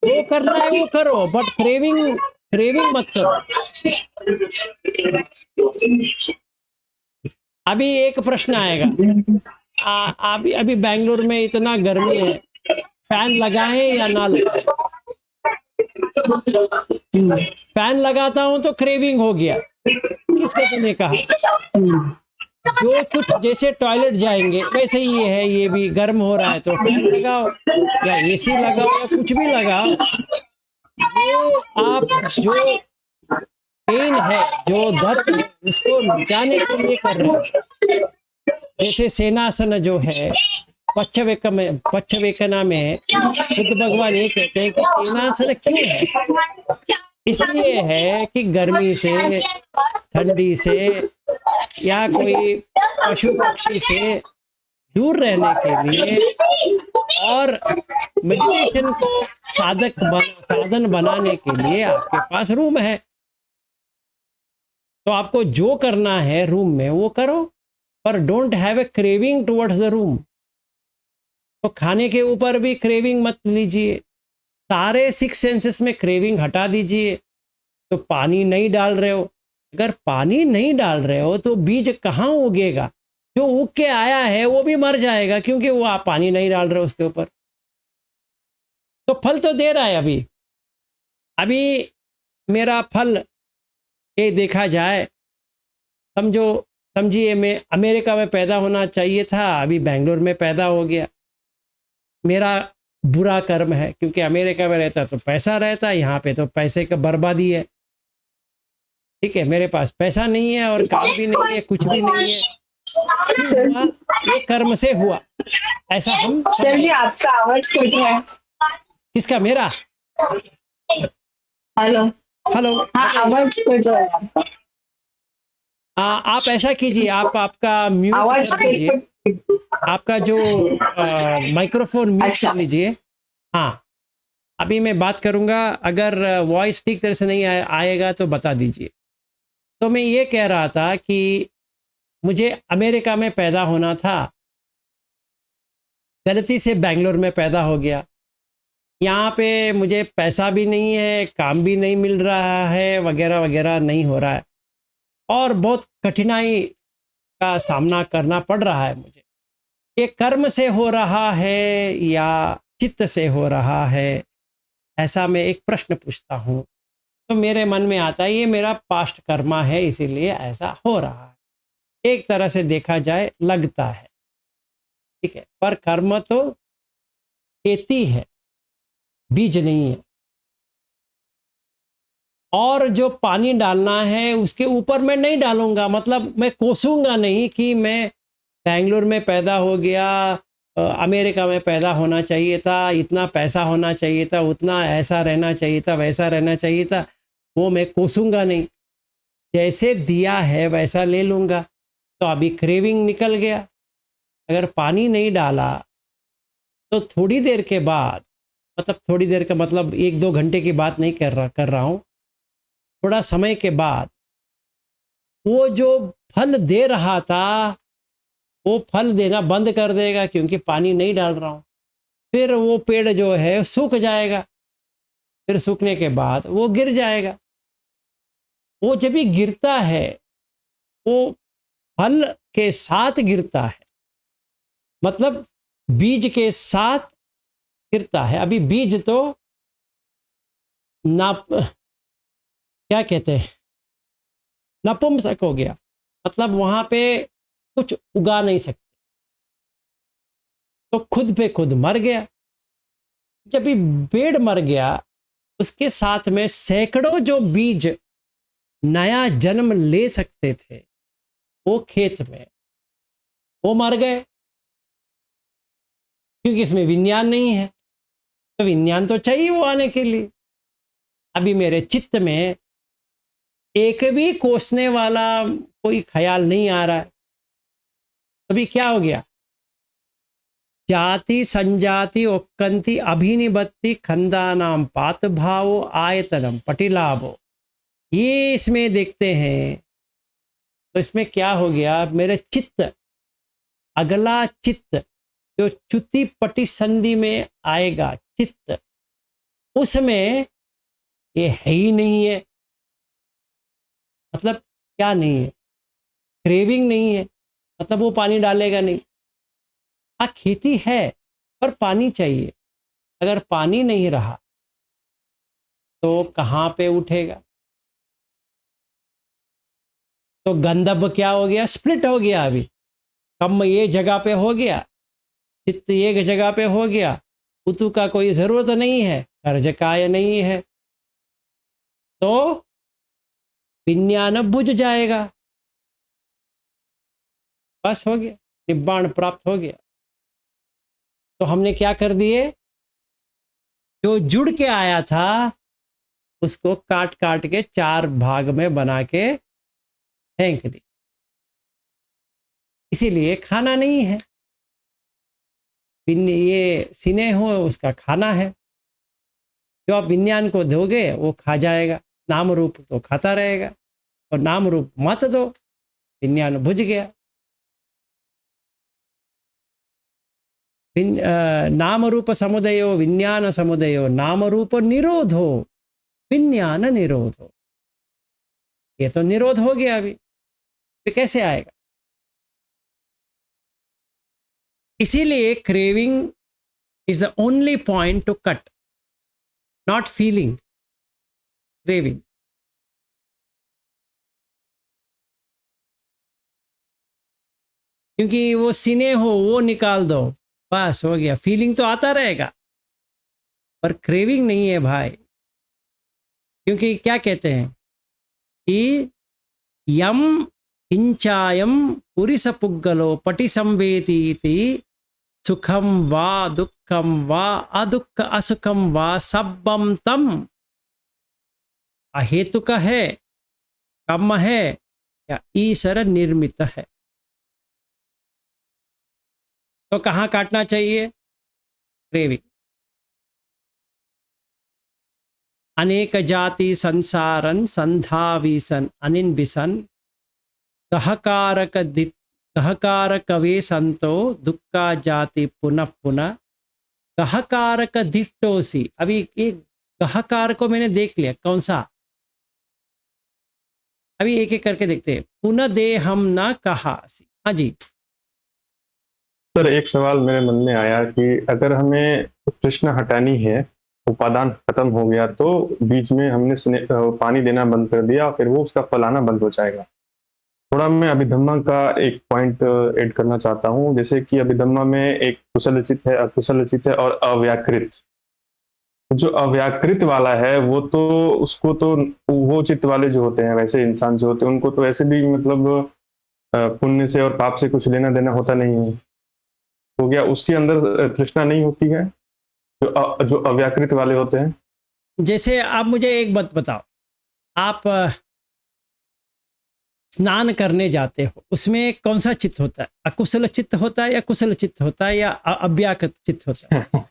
जो करना है वो करो, बट क्रेविंग क्रेविंग मत करो। अभी एक प्रश्न आएगा। अभी अभी बेंगलोर में इतना गर्मी है, फैन लगाएं या ना लगाएं? फैन लगाता हूं तो क्रेविंग हो गया। किसने तुम्हें कहा? जो कुछ जैसे टॉयलेट जाएंगे वैसे ही ये है, ये भी गर्म हो रहा है तो फैन लगाओ या एसी लगाओ या कुछ भी लगाओ। वो आप जो पेन है, जो दर्द है, उसको मिटाने के लिए कर रहे हो। जैसे सेनासन जो है पच्छवेकना में बुद्ध भगवान ये कहते हैं कि सेनासन क्यों है? इसलिए है कि गर्मी से, ठंडी से या कोई पशु पक्षी से दूर रहने के लिए और मेडिटेशन को साधन बनाने के लिए आपके पास रूम है। तो आपको जो करना है रूम में वो करो, पर don't have a craving towards the room. तो खाने के ऊपर भी क्रेविंग मत लीजिए। सारे 6 सेंसेस में क्रेविंग हटा दीजिए। तो पानी नहीं डाल रहे हो, अगर पानी नहीं डाल रहे हो तो बीज कहाँ उगेगा? जो उग के आया है वो भी मर जाएगा, क्योंकि वो आप पानी नहीं डाल रहे हो उसके ऊपर। तो फल तो दे रहा है। अभी मेरा फल ये देखा जाए, समझिए मैं अमेरिका में पैदा होना चाहिए था, अभी बेंगलोर में पैदा हो गया। मेरा बुरा कर्म है, क्योंकि अमेरिका में रहता तो पैसा रहता, यहाँ पे तो पैसे का बर्बादी है। ठीक है, मेरे पास पैसा नहीं है और काम भी नहीं है, कुछ भी नहीं है। क्यों हुआ? ये कर्म से हुआ। ऐसा हम सर जी, आपका आवाज कट रहा है। किसका? मेरा? हेलो। हेलो। हाँ, आवाज कट रहा है आपका। आप ऐसा कीजिए, आपका म्यूट आवाज कर दीजिए। आपका जो माइक्रोफोन म्यूट अच्छा। कर लीजिए। हाँ, अभी मैं बात करूँगा। अगर वॉइस ठीक तरह से नहीं आएगा तो बता दीजिए। तो मैं ये कह रहा था कि मुझे अमेरिका में पैदा होना था, गलती से बेंगलोर में पैदा हो गया। यहाँ पे मुझे पैसा भी नहीं है, काम भी नहीं मिल रहा है, वगैरह वगैरह नहीं हो रहा है, और बहुत कठिनाई का सामना करना पड़ रहा है मुझे। ये कर्म से हो रहा है या चित्त से हो रहा है? ऐसा मैं एक प्रश्न पूछता हूँ। तो मेरे मन में आता है ये मेरा पास्ट कर्मा है, इसीलिए ऐसा हो रहा है। एक तरह से देखा जाए लगता है, ठीक है, पर कर्म तो खेती है, बीज नहीं है। और जो पानी डालना है उसके ऊपर मैं नहीं डालूंगा, मतलब मैं कोसूंगा नहीं कि मैं बेंगलोर में पैदा हो गया, अमेरिका में पैदा होना चाहिए था, इतना पैसा होना चाहिए था, उतना ऐसा रहना चाहिए था, वैसा रहना चाहिए था। वो मैं कोसूंगा नहीं। जैसे दिया है वैसा ले लूँगा। तो अभी क्रेविंग निकल गया। अगर पानी नहीं डाला तो थोड़ी देर के बाद, मतलब थोड़ी देर का मतलब 1-2 घंटे की बात नहीं कर रहा हूँ, थोड़ा समय के बाद वो जो फल दे रहा था वो फल देना बंद कर देगा, क्योंकि पानी नहीं डाल रहा हूँ। फिर वो पेड़ जो है सूख जाएगा। फिर सूखने के बाद वो गिर जाएगा। वो जब भी गिरता है वो फल के साथ गिरता है, मतलब बीज के साथ गिरता है। अभी बीज तो क्या कहते हैं, नपुंसक हो गया, मतलब वहां पे कुछ उगा नहीं सकते, तो खुद पे खुद मर गया। जब भी पेड़ मर गया उसके साथ में सैकड़ों जो बीज नया जन्म ले सकते थे वो खेत में, वो मर गए, क्योंकि इसमें विज्ञान नहीं है। तो विज्ञान तो चाहिए वो आने के लिए। अभी मेरे चित्त में एक भी कोसने वाला कोई ख्याल नहीं आ रहा है। अभी क्या हो गया, जाति संजाति ओक्कंति अभिनिबत्ति खंदानाम पात भावो आयतनम पटिलाभो, ये इसमें देखते हैं। तो इसमें क्या हो गया, मेरे चित्त, अगला चित्त जो च्युति पटि संधि में आएगा चित्त, उसमें ये है ही नहीं है। मतलब क्या नहीं है, क्रेविंग नहीं है, मतलब वो पानी डालेगा नहीं। हाँ खेती है पर पानी चाहिए। अगर पानी नहीं रहा तो कहाँ पे उठेगा। तो गंधब क्या हो गया, स्प्लिट हो गया। अभी कम ये जगह पे हो गया, चित्त एक जगह पे हो गया, उतु का कोई ज़रूरत नहीं है, कर्ज काय नहीं है, तो विज्ञान बुझ जाएगा। बस हो गया, निब्बाण प्राप्त हो गया। तो हमने क्या कर दिए, जो जुड़ के आया था उसको काट काट के 4 भाग में बना के फेंक दी। इसीलिए खाना नहीं है। ये स्नेह हो उसका खाना है। जो आप विज्ञान को दोगे वो खा जाएगा, नाम रूप तो खाता रहेगा। और नाम रूप मत दो, विज्ञान बुझ गया। नाम रूप समुदयो विज्ञान समुदयो, नाम रूप निरोधो विज्ञान निरोधो। ये तो निरोध हो गया। अभी तो कैसे आएगा। इसीलिए craving is the only point two cut, not feeling, craving. क्योंकि वो सीने हो वो निकाल दो, बस हो गया। फीलिंग तो आता रहेगा पर क्रेविंग नहीं है भाई। क्योंकि क्या कहते हैं कि यम किंचायम पुरिस पुग्गलो पटि संवेतीति, सुखम वा दुखम वा अदुख असुखम वा सब्बम तम, अहेतुक है, कम है या ईश्वर निर्मित है। तो कहाँ काटना चाहिए, क्रेविंग। अनेक जाति संसारन संधावीसन अनिन्विसन, कहकारक वे संतो दुक्का जाति पुनः पुनः, कहकारक दिष्टोसी। अभी एक कहकार को मैंने देख लिया, कौन सा। अभी एक एक करके देखते हैं। पुनः दे हम ना कहासी। हाँ जी सर, एक सवाल मेरे मन में आया कि अगर हमें तृष्णा हटानी है, उपादान खत्म हो गया, तो बीच में हमने पानी देना बंद कर दिया, फिर वो उसका फल आना बंद हो जाएगा। थोड़ा मैं अभिधम्मा का एक पॉइंट ऐड करना चाहता हूँ। जैसे कि अभिधम्मा में एक कुशल चित्त है, अकुशल चित्त है और अव्याकृत। जो अव्याकृत वाला है वो तो उसको तो वो चित्त वाले जो होते हैं, वैसे इंसान जो होते हैं उनको तो ऐसे भी मतलब पुण्य से और पाप से कुछ लेना देना होता नहीं है। हो गया, उसके अंदर तृष्णा नहीं होती है। जो अव्याकृत वाले होते हैं। जैसे आप मुझे एक बात बताओ, आप स्नान करने जाते हो, उसमें कौन सा चित्त होता है? अकुशल चित्त होता है या कुशल चित्त होता है या अव्याकृत चित्त होता है?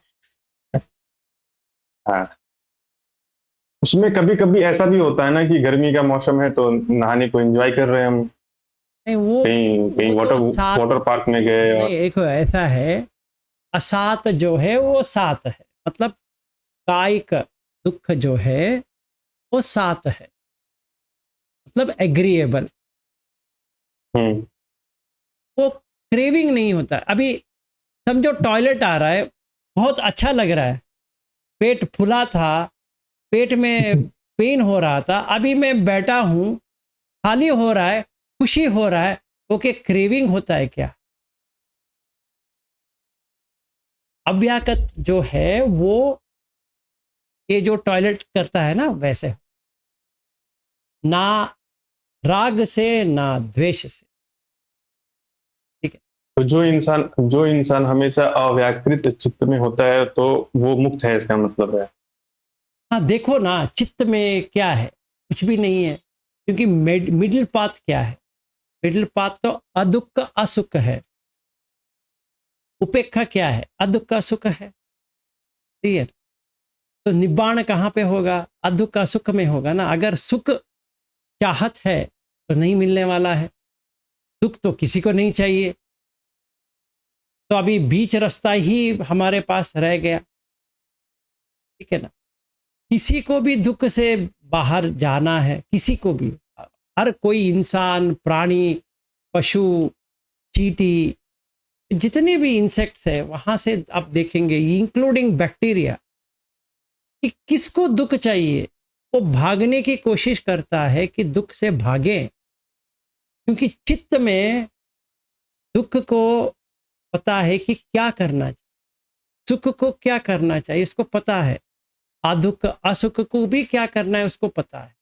हाँ, उसमें कभी-कभी ऐसा भी होता है ना कि गर्मी का मौसम है तो नहाने को एन्जॉय कर रहे हैं हम, नहीं, वो कहीं कहीं वो वाटर तो सात, वाटर पार्क में गए नहीं और देखो ऐसा है, असात जो है वो सात है, मतलब कायिक दुख जो है वो सात है, मतलब एग्रीएबल, हुँ, वो क्रेविंग नहीं होता है। अभी समझो टॉयलेट आ रहा है, बहुत अच्छा लग रहा है, पेट फूला था, पेट में पेन हो रहा था, अभी मैं बैठा हूँ, खाली हो रहा है, खुशी हो रहा है, ओके, क्रेविंग होता है क्या? अव्याकृत जो है वो ये जो टॉयलेट करता है ना, वैसे ना राग से ना द्वेष से, ठीक है। तो जो इंसान हमेशा अव्याकृत चित्त में होता है तो वो मुक्त है, इसका मतलब है। हाँ देखो ना, चित्त में क्या है? कुछ भी नहीं है, क्योंकि मिडिल पाथ क्या है? मिडिल पाथ तो अदुख असुख है। उपेक्षा क्या है? अदुख असुख है, ठीक है। तो निब्बाण कहाँ पे होगा? अदुख असुख में होगा ना। अगर सुख चाहत है तो नहीं मिलने वाला है, दुख तो किसी को नहीं चाहिए, तो अभी बीच रास्ता ही हमारे पास रह गया, ठीक है ना। किसी को भी दुख से बाहर जाना है, किसी को भी, हर कोई इंसान, प्राणी, पशु, चींटी, जितने भी इंसेक्ट्स है वहां से आप देखेंगे, इंक्लूडिंग बैक्टीरिया, कि किसको दुख चाहिए? वो भागने की कोशिश करता है कि दुख से भागे, क्योंकि चित्त में दुख को पता है कि क्या करना चाहिए, सुख को क्या करना चाहिए इसको पता है, दुख असुख को भी क्या करना है उसको पता है,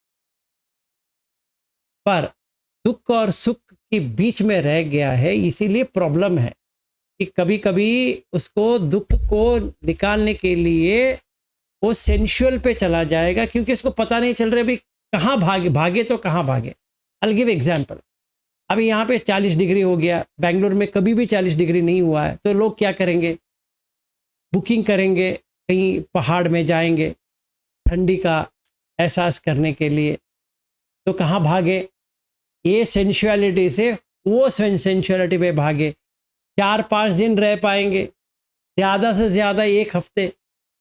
पर दुख और सुख के बीच में रह गया है, इसीलिए प्रॉब्लम है कि कभी कभी उसको दुख को निकालने के लिए वो सेंशुअल पे चला जाएगा, क्योंकि उसको पता नहीं चल रहा भी कहाँ भागे, भागे तो कहाँ भागे। आई गिव एग्जाम्पल, अभी यहाँ पे 40 डिग्री हो गया, बेंगलोर में कभी भी 40 डिग्री नहीं हुआ है, तो लोग क्या करेंगे? बुकिंग करेंगे, कहीं पहाड़ में जाएंगे ठंडी का एहसास करने के लिए, तो कहाँ भागे? ये सेंशुअलिटी से वो सेंशुअलिटी पे भागे। 4-5 दिन रह पाएंगे, ज़्यादा से ज़्यादा 1 हफ्ते,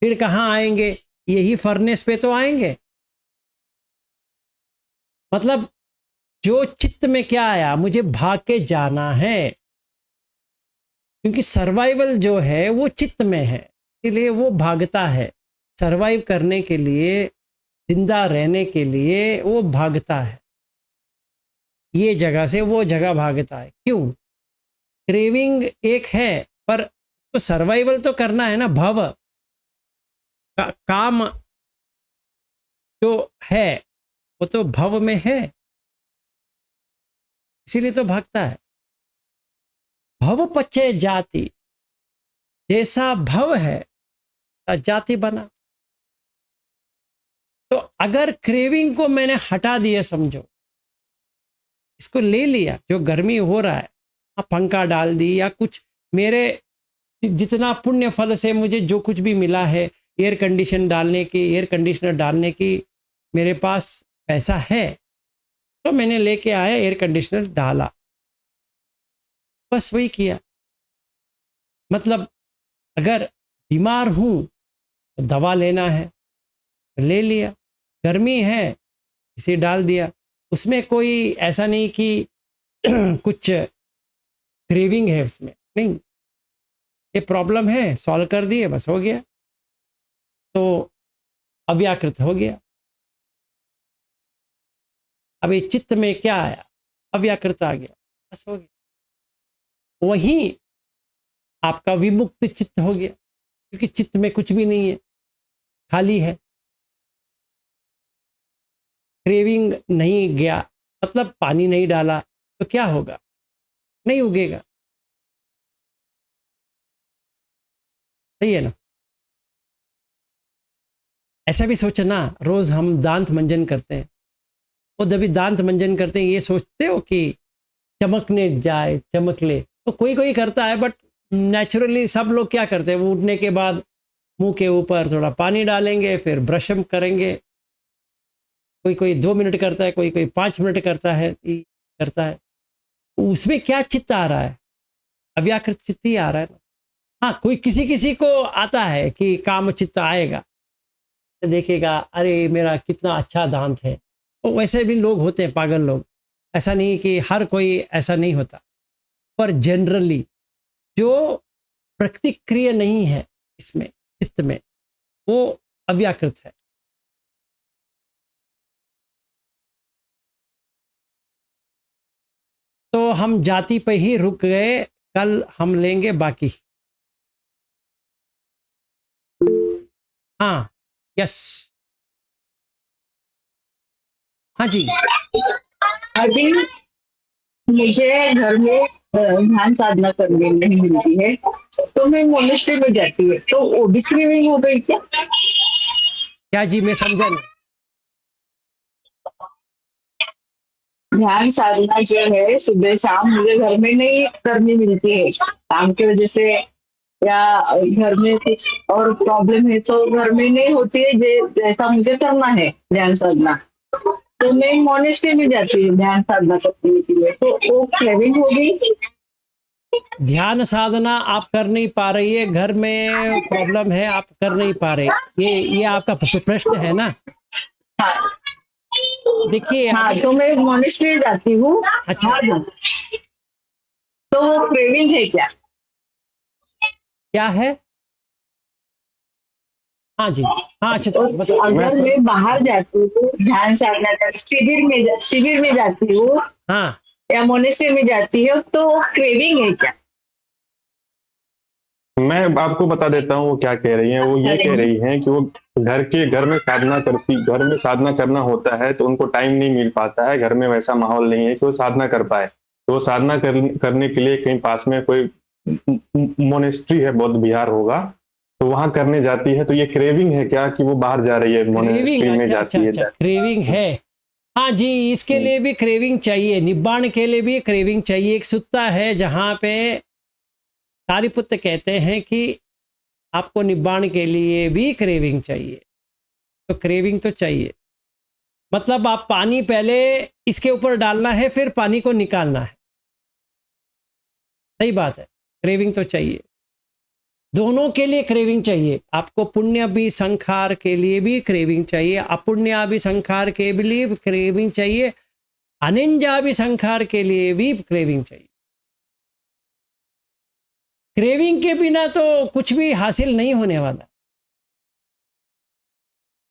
फिर कहाँ आएंगे? यही फर्नेस पे तो आएंगे। मतलब जो चित्त में क्या आया, मुझे भाग के जाना है, क्योंकि सर्वाइवल जो है वो चित्त में है, इसलिए वो भागता है। सर्वाइव करने के लिए, जिंदा रहने के लिए वो भागता है, ये जगह से वो जगह भागता है। क्यों? क्रेविंग एक है, पर तो सर्वाइवल तो करना है ना। भव काम जो है वो तो भव में है, इसीलिए तो भागता है। भव पचे जाति, जैसा भव है जाति बना। तो अगर क्रेविंग को मैंने हटा दिया, समझो इसको ले लिया, जो गर्मी हो रहा है, पंखा डाल दी या कुछ, मेरे जितना पुण्य फल से मुझे जो कुछ भी मिला है, एयर कंडीशनर डालने की मेरे पास पैसा है, तो मैंने लेके आया, एयर कंडीशनर डाला, बस वही किया। मतलब अगर बीमार हूँ तो दवा लेना है, ले लिया, गर्मी है इसे डाल दिया, उसमें कोई ऐसा नहीं कि कुछ क्रेविंग है उसमें, नहीं, ये प्रॉब्लम है, सॉल्व कर दिए, बस हो गया, तो अव्याकृत हो गया। अभी चित्त में क्या आया? अव्याकृत आ गया, बस हो गया, वहीं आपका विमुक्त चित्त हो गया, क्योंकि चित्त में कुछ भी नहीं है, खाली है। क्रेविंग नहीं गया, मतलब पानी नहीं डाला तो क्या होगा? नहीं उगेगा, सही है ना। ऐसा भी सोचना, रोज हम दांत मंजन करते हैं, वो जब भी दांत मंजन करते हैं ये सोचते हो कि चमकने जाए, चमक ले। तो कोई कोई करता है, बट नेचुरली सब लोग क्या करते हैं, वो उठने के बाद मुंह के ऊपर थोड़ा पानी डालेंगे, फिर ब्रश करेंगे। कोई कोई 2 मिनट करता है, कोई कोई 5 मिनट करता है। उसमें क्या चित्त आ रहा है? अव्याकृत चित्त ही आ रहा है ना। हाँ, कोई किसी किसी को आता है कि काम चित्त आएगा, तो देखेगा अरे मेरा कितना अच्छा दांत है। तो वैसे भी लोग होते हैं, पागल लोग। ऐसा नहीं कि हर कोई ऐसा नहीं होता, पर जनरली जो प्रतिक्रिया नहीं है इसमें चित्त में, वो अव्याकृत है। तो हम जाति पे ही रुक गए, कल हम लेंगे बाकी। हाँ, यस, हाँ जी। अभी मुझे घर में ध्यान साधना करने नहीं मिलती है, तो मैं मोनेस्ट्री में जाती है, तो वो भी क्रेविंग हो गई क्या? क्या जी, मैं समझा नहीं। ध्यान साधना जो है सुबह शाम मुझे घर में नहीं करनी मिलती है, काम की वजह से या घर में कुछ और प्रॉब्लम है तो घर में नहीं होती है जैसा मुझे करना है ध्यान साधना। तो मैं मोनेस्ट्री में जाती हूँ ध्यान साधना करने के लिए, तो वो क्रेविंग हो गई। ध्यान साधना आप कर नहीं पा रही है, घर में प्रॉब्लम है, आप कर नहीं पा रहे। ये आपका प्रश्न है ना। हाँ देखिए हाँ, तो मैं मोनेस्ट्री जाती हूँ। अच्छा। हाँ, तो वो क्रेविंग है क्या? क्या है? हाँ जी, हाँ अच्छा, और बताओ। अगर मैं बाहर जाती हूँ ध्यान साधना कर शिविर में जाती हूँ हाँ, या मोनेस्ट्री में जाती हूँ, तो क्रेविंग है क्या? मैं आपको बता देता हूँ वो क्या कह रही हैं। वो ये कह रही हैं कि वो घर में साधना करना होता है तो उनको टाइम नहीं मिल पाता है, घर में वैसा माहौल नहीं है कि वो साधना कर पाए। तो वो साधना करने के लिए कहीं पास में कोई मोनेस्ट्री है, बौद्ध विहार होगा, तो वहां करने जाती है। तो ये क्रेविंग है क्या कि वो बाहर जा रही है, मोनेस्ट्री क्रेविंग, में अच्छा जाती अच्छा, है? क्रेविंग है। हाँ जी, इसके लिए भी क्रेविंग चाहिए, निब्बाण के लिए भी क्रेविंग चाहिए। एक सुत्ता है जहाँ पे सारिपुत्र कहते हैं कि आपको निब्बाण के लिए भी क्रेविंग चाहिए। तो क्रेविंग तो चाहिए, मतलब आप पानी पहले इसके ऊपर डालना है, फिर पानी को निकालना है। सही बात है, क्रेविंग तो चाहिए, दोनों के लिए क्रेविंग चाहिए। आपको पुण्य भी संखार के लिए भी क्रेविंग चाहिए, अपुण्य भी संखार के लिए क्रेविंग चाहिए, अनिंजा भी संखार के लिए भी क्रेविंग चाहिए। क्रेविंग के बिना तो कुछ भी हासिल नहीं होने वाला।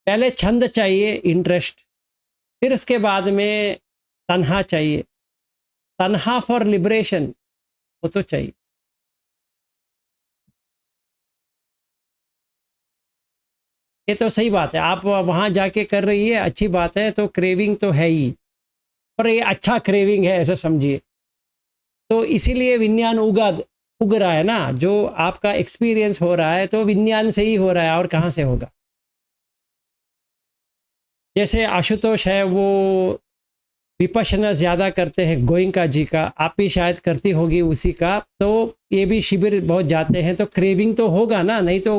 पहले छंद चाहिए, इंटरेस्ट, फिर उसके बाद में तन्हा चाहिए, तन्हा फॉर लिबरेशन, वो तो चाहिए। ये तो सही बात है, आप वहां जाके कर रही है, अच्छी बात है। तो क्रेविंग तो है ही, पर ये अच्छा क्रेविंग है ऐसा समझिए। तो इसीलिए विज्ञान उग रहा है ना, जो आपका एक्सपीरियंस हो रहा है तो विज्ञान से ही हो रहा है, और कहाँ से होगा। जैसे आशुतोष है, वो विपश्यना ज़्यादा करते हैं, गोइंका जी का, आप भी शायद करती होगी उसी का। तो ये भी शिविर बहुत जाते हैं, तो क्रेविंग तो होगा ना, नहीं तो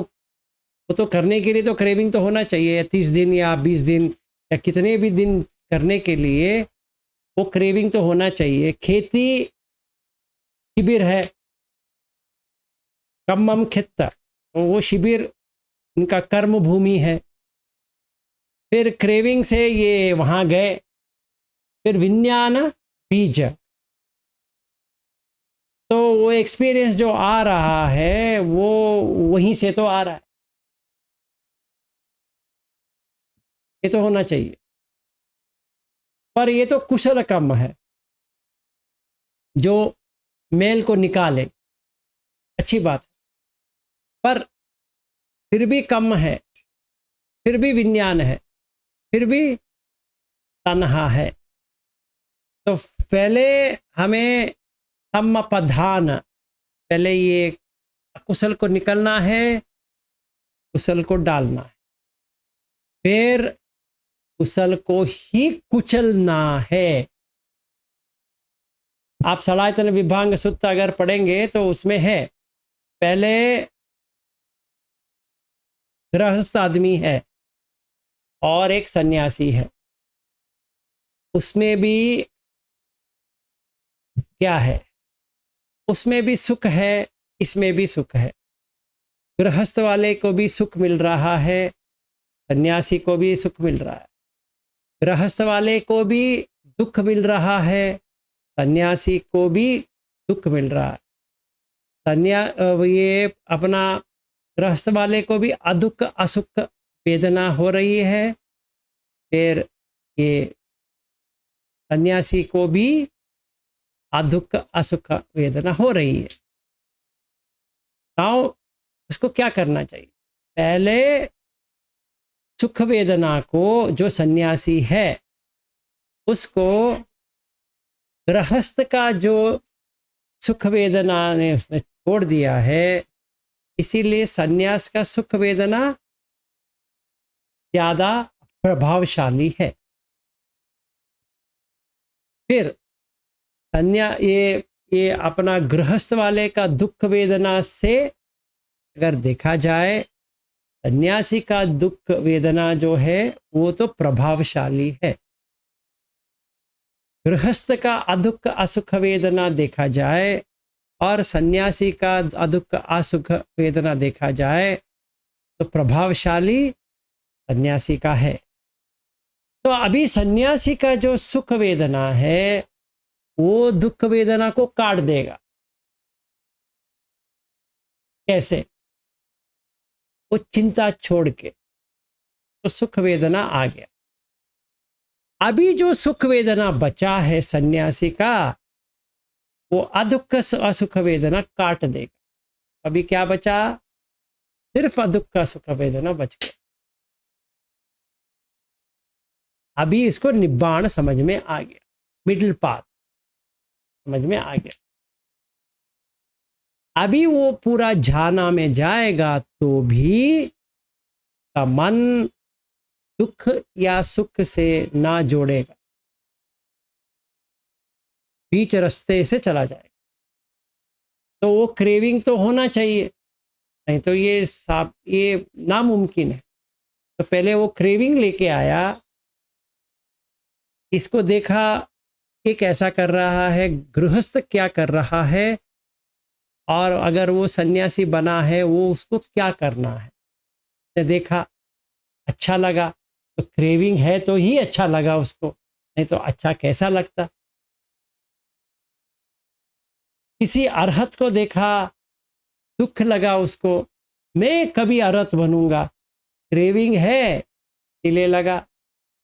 वो तो करने के लिए तो क्रेविंग तो होना चाहिए। 30 दिन या 20 दिन या कितने भी दिन करने के लिए वो क्रेविंग तो होना चाहिए। खेती शिविर है, कम्मम खित्ता, तो वो शिविर इनका कर्म भूमि है। फिर क्रेविंग से ये वहाँ गए, फिर विज्ञान बीज, तो वो एक्सपीरियंस जो आ रहा है वो वहीं से तो आ रहा है, ये तो होना चाहिए। पर ये तो कुशल कर्म है जो मेल को निकाले, अच्छी बात है, पर फिर भी कम है, फिर भी विज्ञान है, फिर भी तन्हा है। तो पहले हमें सम्पदान, पहले ये कुशल को निकलना है, कुशल को डालना है, फिर कुशल को ही कुचलना है। आप सलायतन विभाग सूत्र अगर पढ़ेंगे तो उसमें है, पहले गृहस्थ आदमी है और एक सन्यासी है, उसमें भी क्या है, उसमें भी सुख है, इसमें भी सुख है। गृहस्थ वाले को भी सुख मिल रहा है, सन्यासी को भी सुख मिल रहा है। गृहस्थ वाले को भी दुख मिल रहा है, सन्यासी को भी दुख मिल रहा है। ये अपना गृहस्थ वाले को भी अदुख असुख वेदना हो रही है, फिर ये सन्यासी को भी अदुख असुख वेदना हो रही है। तो उसको क्या करना चाहिए? पहले सुख वेदना को, जो सन्यासी है उसको गृहस्थ का जो सुख वेदना ने उसने छोड़ दिया है, इसीलिए सन्यास का सुख वेदना ज्यादा प्रभावशाली है। फिर ये अपना गृहस्थ वाले का दुख वेदना से अगर देखा जाए, सन्यासी का दुख वेदना जो है वो तो प्रभावशाली है। गृहस्थ का अदुख असुख वेदना देखा जाए और सन्यासी का अदुख असुख वेदना देखा जाए तो प्रभावशाली सन्यासी का है। तो अभी सन्यासी का जो सुख वेदना है वो दुख वेदना को काट देगा। कैसे? वो चिंता छोड़ के तो सुख वेदना आ गया। अभी जो सुख वेदना बचा है सन्यासी का, वो अदुख असुख वेदना काट देगा। अभी क्या बचा? सिर्फ अदुख सुख वेदना बच गया। अभी इसको निब्बाण समझ में आ गया, मिडिल पाथ समझ में आ गया। अभी वो पूरा झाना में जाएगा तो भी का मन दुख या सुख से ना जोड़ेगा, बीच रास्ते से चला जाएगा। तो वो क्रेविंग तो होना चाहिए, नहीं तो ये नामुमकिन है। तो पहले वो क्रेविंग लेके आया, इसको देखा कि कैसा कर रहा है, गृहस्थ क्या कर रहा है, और अगर वो सन्यासी बना है वो उसको क्या करना है। ने देखा, अच्छा लगा, तो क्रेविंग है तो ही अच्छा लगा उसको, नहीं तो अच्छा कैसा लगता। किसी अरहत को देखा, दुख लगा उसको, मैं कभी अरहत बनूंगा, क्रेविंग है इसलिए लगा।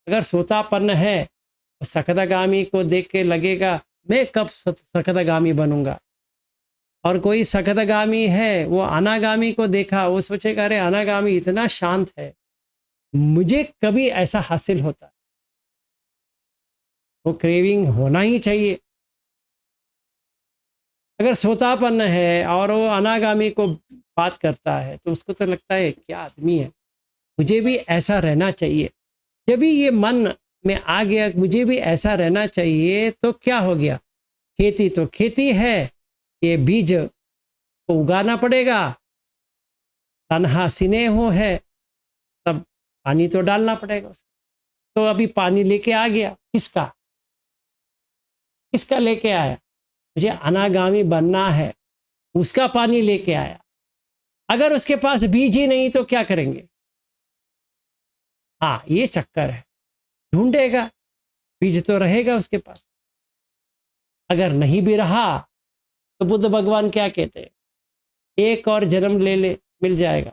अगर सोतापन्न है तो सकदागामी को देख के लगेगा मैं कब सकदागामी बनूंगा। और कोई सकदागामी है, वो अनागामी को देखा, वो सोचेगा अरे अनागामी इतना शांत है, मुझे कभी ऐसा हासिल होता। वो क्रेविंग होना ही चाहिए। अगर सोतापन्न है और वो अनागामी को बात करता है तो उसको तो लगता है क्या आदमी है, मुझे भी ऐसा रहना चाहिए। जब भी ये मन में आ गया मुझे भी ऐसा रहना चाहिए, तो क्या हो गया? खेती तो खेती है, ये बीज को उगाना पड़ेगा। तन्हा स्नेहो है, तब पानी तो डालना पड़ेगा उसको। तो अभी पानी लेके आ गया, किसका किसका लेके आया? मुझे अनागामी बनना है, उसका पानी लेके आया। अगर उसके पास बीज ही नहीं तो क्या करेंगे? हाँ, ये चक्कर है, ढूंढेगा, बीज तो रहेगा उसके पास। अगर नहीं भी रहा तो बुद्ध भगवान क्या कहते हैं? एक और जन्म ले ले, मिल जाएगा,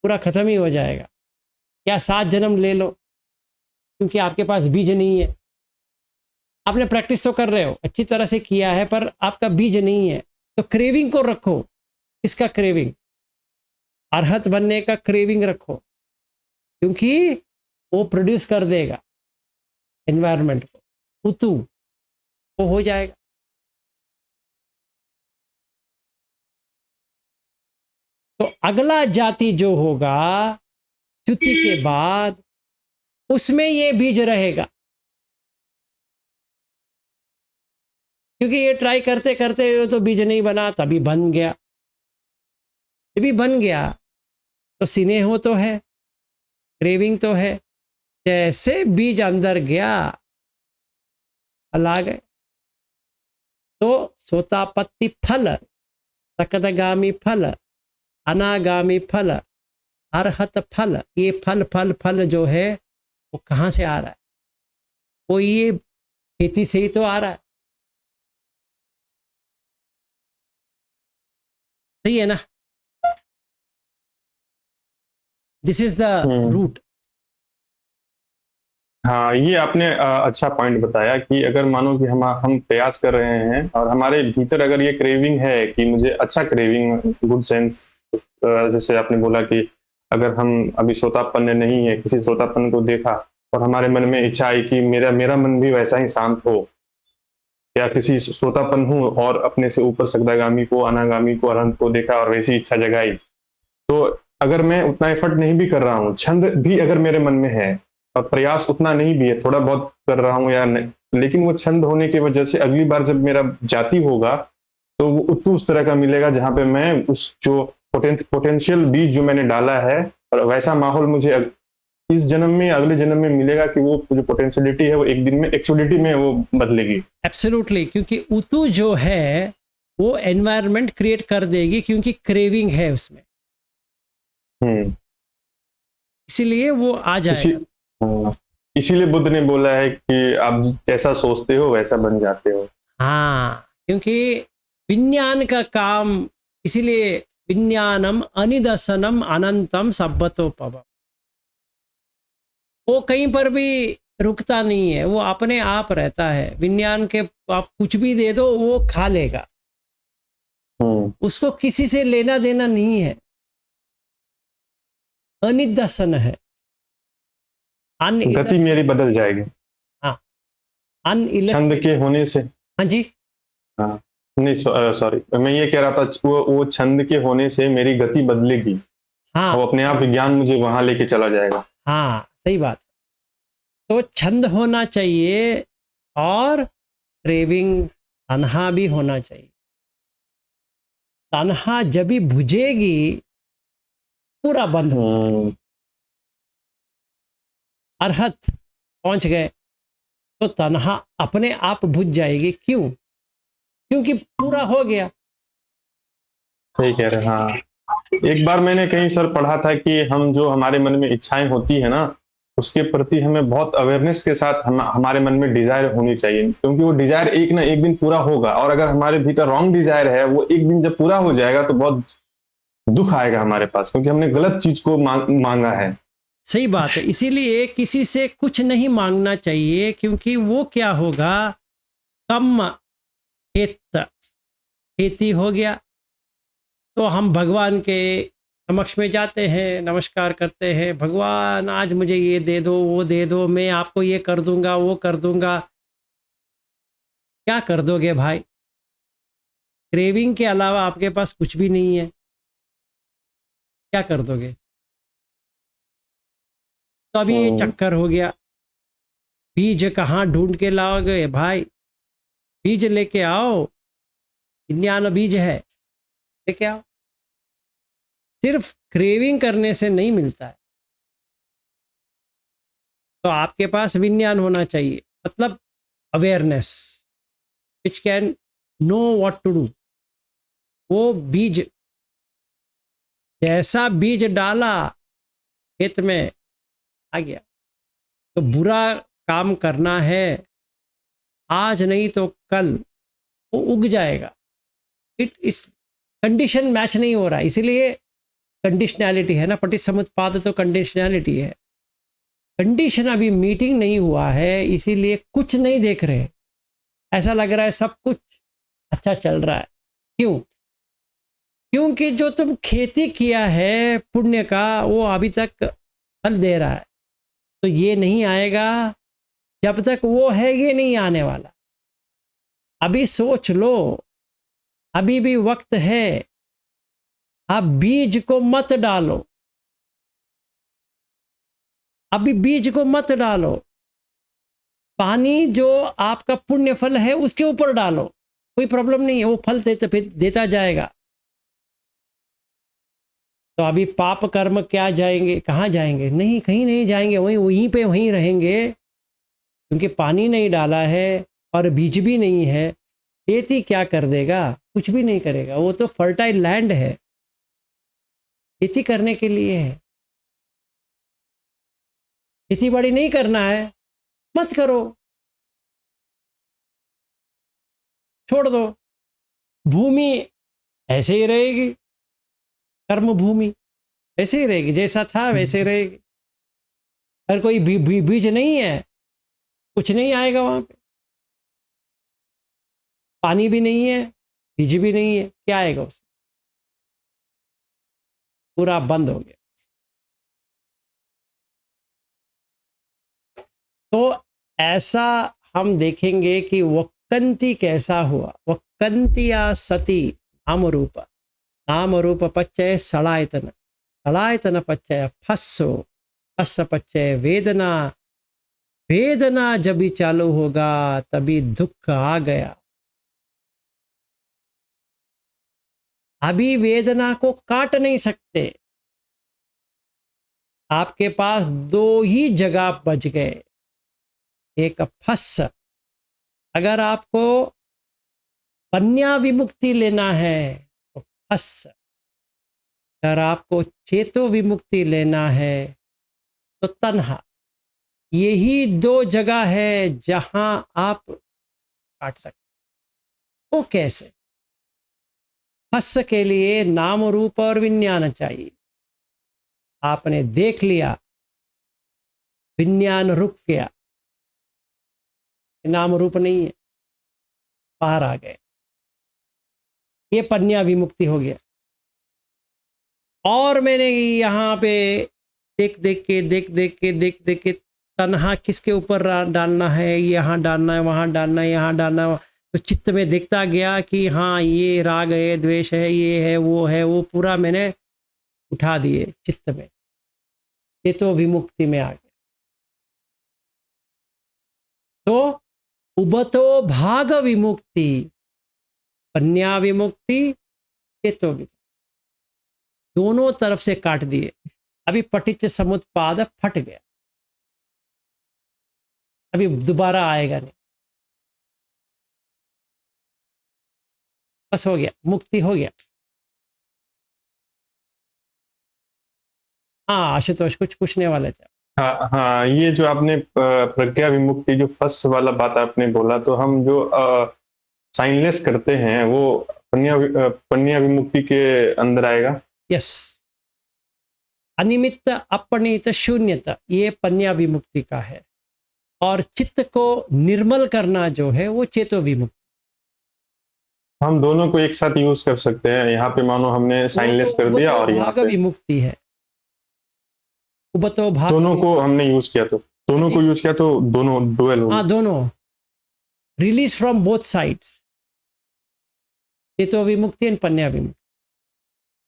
पूरा खत्म ही हो जाएगा। या 7 जन्म ले लो, क्योंकि आपके पास बीज नहीं है। आपने प्रैक्टिस तो कर रहे हो, अच्छी तरह से किया है, पर आपका बीज नहीं है। तो क्रेविंग को रखो। किसका क्रेविंग? अरहत बनने का क्रेविंग रखो, क्योंकि वो प्रोड्यूस कर देगा एनवायरनमेंट को, ऋतु वो हो जाएगा। तो अगला जाति जो होगा च्युति के बाद, उसमें ये बीज रहेगा। क्योंकि ये ट्राई करते करते तो बीज नहीं बना, तभी बन गया। जब बन गया तो स्नेह हो तो है, क्रेविंग तो है। जैसे बीज अंदर गया, फल आ गए। तो सोतापत्ति फल, सकदगामी फल, अनागामी फल, अरहत फल, ये फल फल फल जो है वो कहाँ से आ रहा है? वो ये खेती से ही तो आ रहा है। सही है ना? This is the hmm. Root. हाँ, ये आपने अच्छा पॉइंट बताया कि अगर मानो कि हम प्रयास कर रहे हैं और हमारे भीतर अगर ये क्रेविंग है कि मुझे अच्छा क्रेविंग, गुड सेंस, जैसे आपने बोला कि अगर हम अभी श्रोतापन्न नहीं है, किसी श्रोतापन्न को देखा और हमारे मन में इच्छा आई कि मेरा मेरा मन भी वैसा ही शांत हो, या किसी श्रोतापन्न हूँ और अपने से ऊपर सगदागामी को, अनागामी को, अनंत को देखा और वैसी इच्छा जगाई, तो अगर मैं उतना एफर्ट नहीं भी कर रहा हूँ, छंद भी अगर मेरे मन में है और प्रयास उतना नहीं भी है, थोड़ा बहुत कर रहा हूँ या नहीं, लेकिन वो छंद होने की वजह से अगली बार जब मेरा जाति होगा तो वो उत्तु उस तरह का मिलेगा जहां पे मैं उस जो पोटेंशियल बीज जो मैंने डाला है, और वैसा माहौल मुझे इस जन्म में अगले जन्म में मिलेगा कि वो जो पोटेंशियलिटी है वो एक दिन में एक्चुअलिटी में वो बदलेगी। एब्सोल्युटली, क्योंकि उतु जो है वो एनवायरनमेंट क्रिएट कर देगी, क्योंकि क्रेविंग है उसमें, इसीलिए वो आ जाएगा। इसीलिए बुद्ध ने बोला है कि आप जैसा सोचते हो वैसा बन जाते हो। हाँ, क्योंकि विज्ञान का काम, इसीलिए विज्ञानम अनिदर्शनम अनंतम सब्बतोपवम, वो कहीं पर भी रुकता नहीं है, वो अपने आप रहता है। विज्ञान के आप कुछ भी दे दो वो खा लेगा, उसको किसी से लेना देना नहीं है। अनिदर्शन है, गति मेरी बदल जाएगी। हाँ, छंद के होने से। हाँ जी, हाँ, नहीं सॉरी, मैं ये कह रहा था वो छंद के होने से मेरी गति बदलेगी। हाँ, वो अपने आप विज्ञान मुझे वहां लेके चला जाएगा। हाँ, सही बात। तो छंद होना चाहिए और क्रेविंग, तन्हा भी होना चाहिए। तन्हा जब भी बुझेगी पूरा बंद हो जाएगा। अरहत पहुंच गए तो तन्हा अपने आप बुझ जाएगी। क्यों? क्योंकि पूरा हो गया। सही कह रहे हैं। हाँ, एक बार मैंने कहीं सर पढ़ा था कि हम जो हमारे मन में इच्छाएं होती है ना, उसके प्रति हमें बहुत अवेयरनेस के साथ हमारे मन में डिजायर होनी चाहिए, क्योंकि वो डिजायर एक ना एक दिन पूरा होगा। और अगर हमारे भीतर रॉन्ग डिजायर है, वो एक दिन जब पूरा हो जाएगा तो बहुत दुख आएगा हमारे पास, क्योंकि हमने गलत चीज को मांगा है। सही बात है। इसीलिए किसी से कुछ नहीं मांगना चाहिए, क्योंकि वो क्या होगा, कम खेती हो गया तो हम भगवान के समक्ष में जाते हैं, नमस्कार करते हैं, भगवान आज मुझे ये दे दो, वो दे दो, मैं आपको ये कर दूंगा, वो कर दूंगा। क्या कर दोगे भाई? क्रेविंग के अलावा आपके पास कुछ भी नहीं है, क्या कर दोगे? तो अभी ये चक्कर हो गया। बीज कहाँ ढूंढ के लाओगे भाई? बीज लेके आओ, विज्ञान बीज है, लेके आओ। सिर्फ क्रेविंग करने से नहीं मिलता है, तो आपके पास विज्ञान होना चाहिए, मतलब awareness, which can know what to do. वो बीज, जैसा बीज डाला खेत में आ गया। तो बुरा काम करना है, आज नहीं तो कल वो उग जाएगा। इट इस कंडीशन मैच नहीं हो रहा, इसीलिए कंडीशनैलिटी है ना, पटिसमुत्पाद तो कंडीशनैलिटी है। कंडीशन अभी मीटिंग नहीं हुआ है, इसीलिए कुछ नहीं देख रहे। ऐसा लग रहा है सब कुछ अच्छा चल रहा है। क्यों? क्योंकि जो तुम खेती किया है पुण्य का, वो अभी तक फल दे रहा है। तो ये नहीं आएगा जब तक वो है, ये नहीं आने वाला। अभी सोच लो, अभी भी वक्त है। आप बीज को मत डालो, अभी बीज को मत डालो, पानी जो आपका पुण्य फल है उसके ऊपर डालो, कोई प्रॉब्लम नहीं है, वो फल देता जाएगा। तो अभी पाप कर्म क्या जाएंगे, कहाँ जाएंगे? नहीं, कहीं नहीं जाएंगे, वहीं पे वहीं रहेंगे, क्योंकि पानी नहीं डाला है और बीज भी नहीं है। खेती क्या कर देगा? कुछ भी नहीं करेगा। वो तो फर्टाइल लैंड है, खेती करने के लिए है। खेती बाड़ी नहीं करना है, मत करो, छोड़ दो। भूमि ऐसे ही रहेगी, कर्म भूमि ऐसे ही रहेगी, जैसा था वैसे रहेगी। अगर कोई बीज नहीं है, कुछ नहीं आएगा वहां पे। पानी भी नहीं है, बीज भी नहीं है, क्या आएगा उसमें? पूरा बंद हो गया। तो ऐसा हम देखेंगे कि वक्कंती कैसा हुआ। वक्कंतिया सती नाम रूप, नाम रूप पच्चय सलायतन, सलायतन पच्चय फस्सो, फस्स पच्चय वेदना, वेदना जब भी चालू होगा तभी दुख आ गया। अभी वेदना को काट नहीं सकते, आपके पास दो ही जगह बच गए। एक फस्स, अगर आपको पन्या विमुक्ति लेना है तो फस्स, अगर आपको चेतो विमुक्ति लेना है तो तन्हा। यही दो जगह है जहां आप काट सकते। वो कैसे? फस्स के लिए नाम रूप और विज्ञान चाहिए। आपने देख लिया, विज्ञान रुक गया, नाम रूप नहीं है, बाहर आ गए, ये पन्या विमुक्ति हो गया। और मैंने यहाँ पे देख देख के तन्हा किसके ऊपर डालना है, यहाँ डालना है, वहाँ डालना है, यहाँ डालना है। तो चित्त में देखता गया कि हाँ ये राग है, द्वेष है, ये है, वो पूरा मैंने उठा दिए चित्त में, ये तो विमुक्ति में आ गया। तो उबतो भाग विमुक्ति, पन्या विमुक्ति, चेतो विमुक्ति, दोनों तरफ से काट दिए। अभी पटिच्च समुत्पाद फट गया, अभी दोबारा आएगा नहीं, बस हो गया, मुक्ति हो गया। हाँ आशुतोष कुछ पूछने वाले थे। हाँ हाँ, ये जो आपने प्रज्ञा विमुक्ति जो फर्स्ट वाला बात आपने बोला, तो हम जो साइनलेस करते हैं वो पन्या विमुक्ति के अंदर आएगा। यस, अनिमित्त अपनित शून्यता, ये पन्या विमुक्ति का है। और चित्त को निर्मल करना जो है वो चेतो विमुक्ति। हम दोनों को एक साथ यूज कर सकते हैं। यहाँ पे मानो हमने साइनलेस कर दिया और यहाँ भाग पे विमुक्ति है, उबतो भाग दोनों को हमने यूज किया, तो दोनों को यूज किया तो दोनों डुअल हो। हाँ दोनों, रिलीज फ्रॉम बोथ साइड्स, चेतो विमुक्ति एंड पन्या विमुक्ति,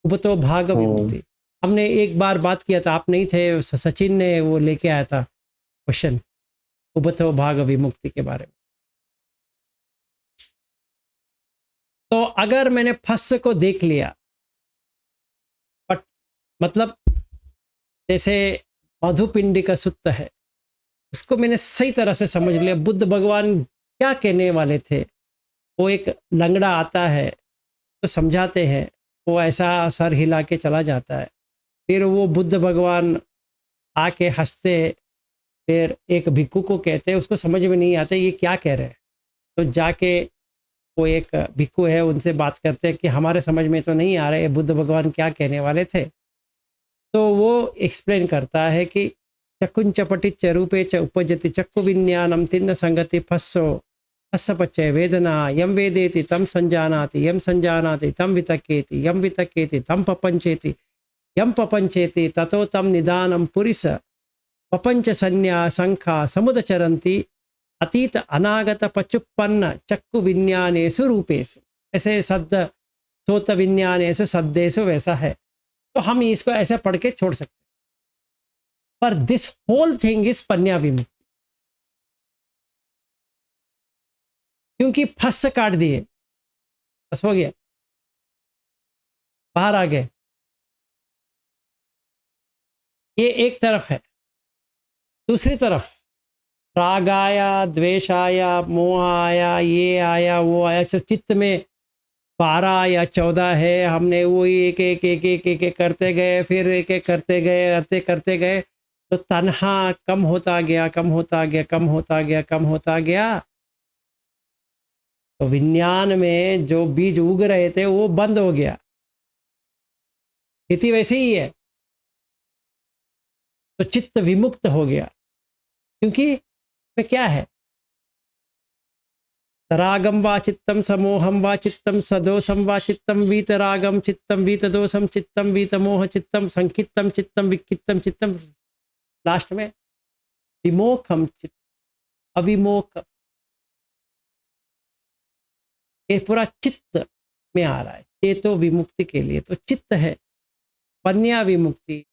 उबतो भाग विमुक्ति। हमने एक बार बात किया था, आप नहीं थे, सचिन ने वो लेके आया था क्वेश्चन उबतो भाग विमुक्ति के बारे में। तो अगर मैंने फस को देख लिया, मतलब जैसे मधुपिंडी का सूत्र है, उसको मैंने सही तरह से समझ लिया। बुद्ध भगवान क्या कहने वाले थे? वो एक लंगड़ा आता है तो समझाते हैं, वो ऐसा सर हिला के चला जाता है, फिर वो बुद्ध भगवान आके हंसते, फिर एक भिक्खु को कहते हैं, उसको समझ में नहीं आता ये क्या कह रहे हैं। तो जाके वो एक भिक्खु है उनसे बात करते हैं कि हमारे समझ में तो नहीं आ रहा है बुद्ध भगवान क्या कहने वाले थे। तो वो एक्सप्लेन करता है कि चक्कुंच पटिच्च रूपे च उपजति चक्कु विज्ञानम तिन्न संगति फस्सो, फस्स पच्चय वेदना, यम वेदेति तम संजानाति, यम संजानाति तम वितक्केति, यम वितक्केति तम पपंचेति, यम पपंचेति ततो तम निदानम पुरिस, पपंच संज्ञा संख्या समुदचरन्ति अतीत अनागत पचुप्पन्न चक्कु विज्ञानेषु रूपेषु। ऐसे सद्द सोत विज्ञानेषु सद्देषु वैसा है। तो हम इसको ऐसे पढ़ के छोड़ सकते हैं। पर दिस होल थिंग इज पन्या विमुक्ति, क्योंकि फस से काट दिए, बस हो गया, बाहर आ गए। ये एक तरफ है। दूसरी तरफ राग आया, द्वेष आया, मोह आया, ये आया, वो आया, तो चित्त में 12 या 14 है, हमने वो एक एक एक एक एक एक करते गए, फिर एक एक करते गए, करते करते गए, तो तन्हा कम होता गया, कम होता गया, कम होता गया, कम होता गया। तो विज्ञान में जो बीज उग रहे थे वो बंद हो गया। स्थिति वैसी ही है। तो चित्त विमुक्त हो गया, क्योंकि में क्या है, रागम वा चित्तम, समोहम वा चित्तम, सदोषम वा चित्तम, वीतरागम चित्तम, वीतदोषम चित्तम, वीतमोह चित्तम, संकित्तम चित्तम, विकित्तम चित्तम, लास्ट में विमोखम चित्त, अविमोख। ये पूरा चित्त में आ रहा है। चेतो विमुक्ति के लिए तो चित्त है। पन्या विमुक्ति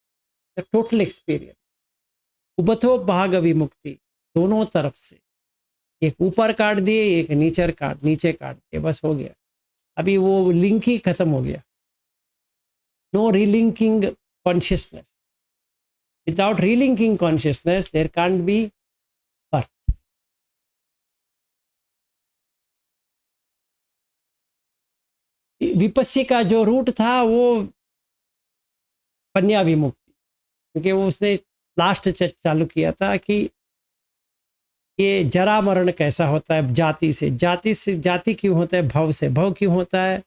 टोटल एक्सपीरियंस, उबतो भाग विमुक्ति, दोनों तरफ से, एक ऊपर काट दिए, एक नीचे काट दिए, बस हो गया। अभी वो लिंक ही खत्म हो गया। No relinking consciousness. Without relinking consciousness there can't be birth. विपस्सी का जो रूट था वो पन्या विमुक्ति, क्योंकि वो उसने लास्ट चालू किया था कि ये जरा मरण कैसा होता है, जाति से जाति क्यों होता है, भव से भव क्यों होता है,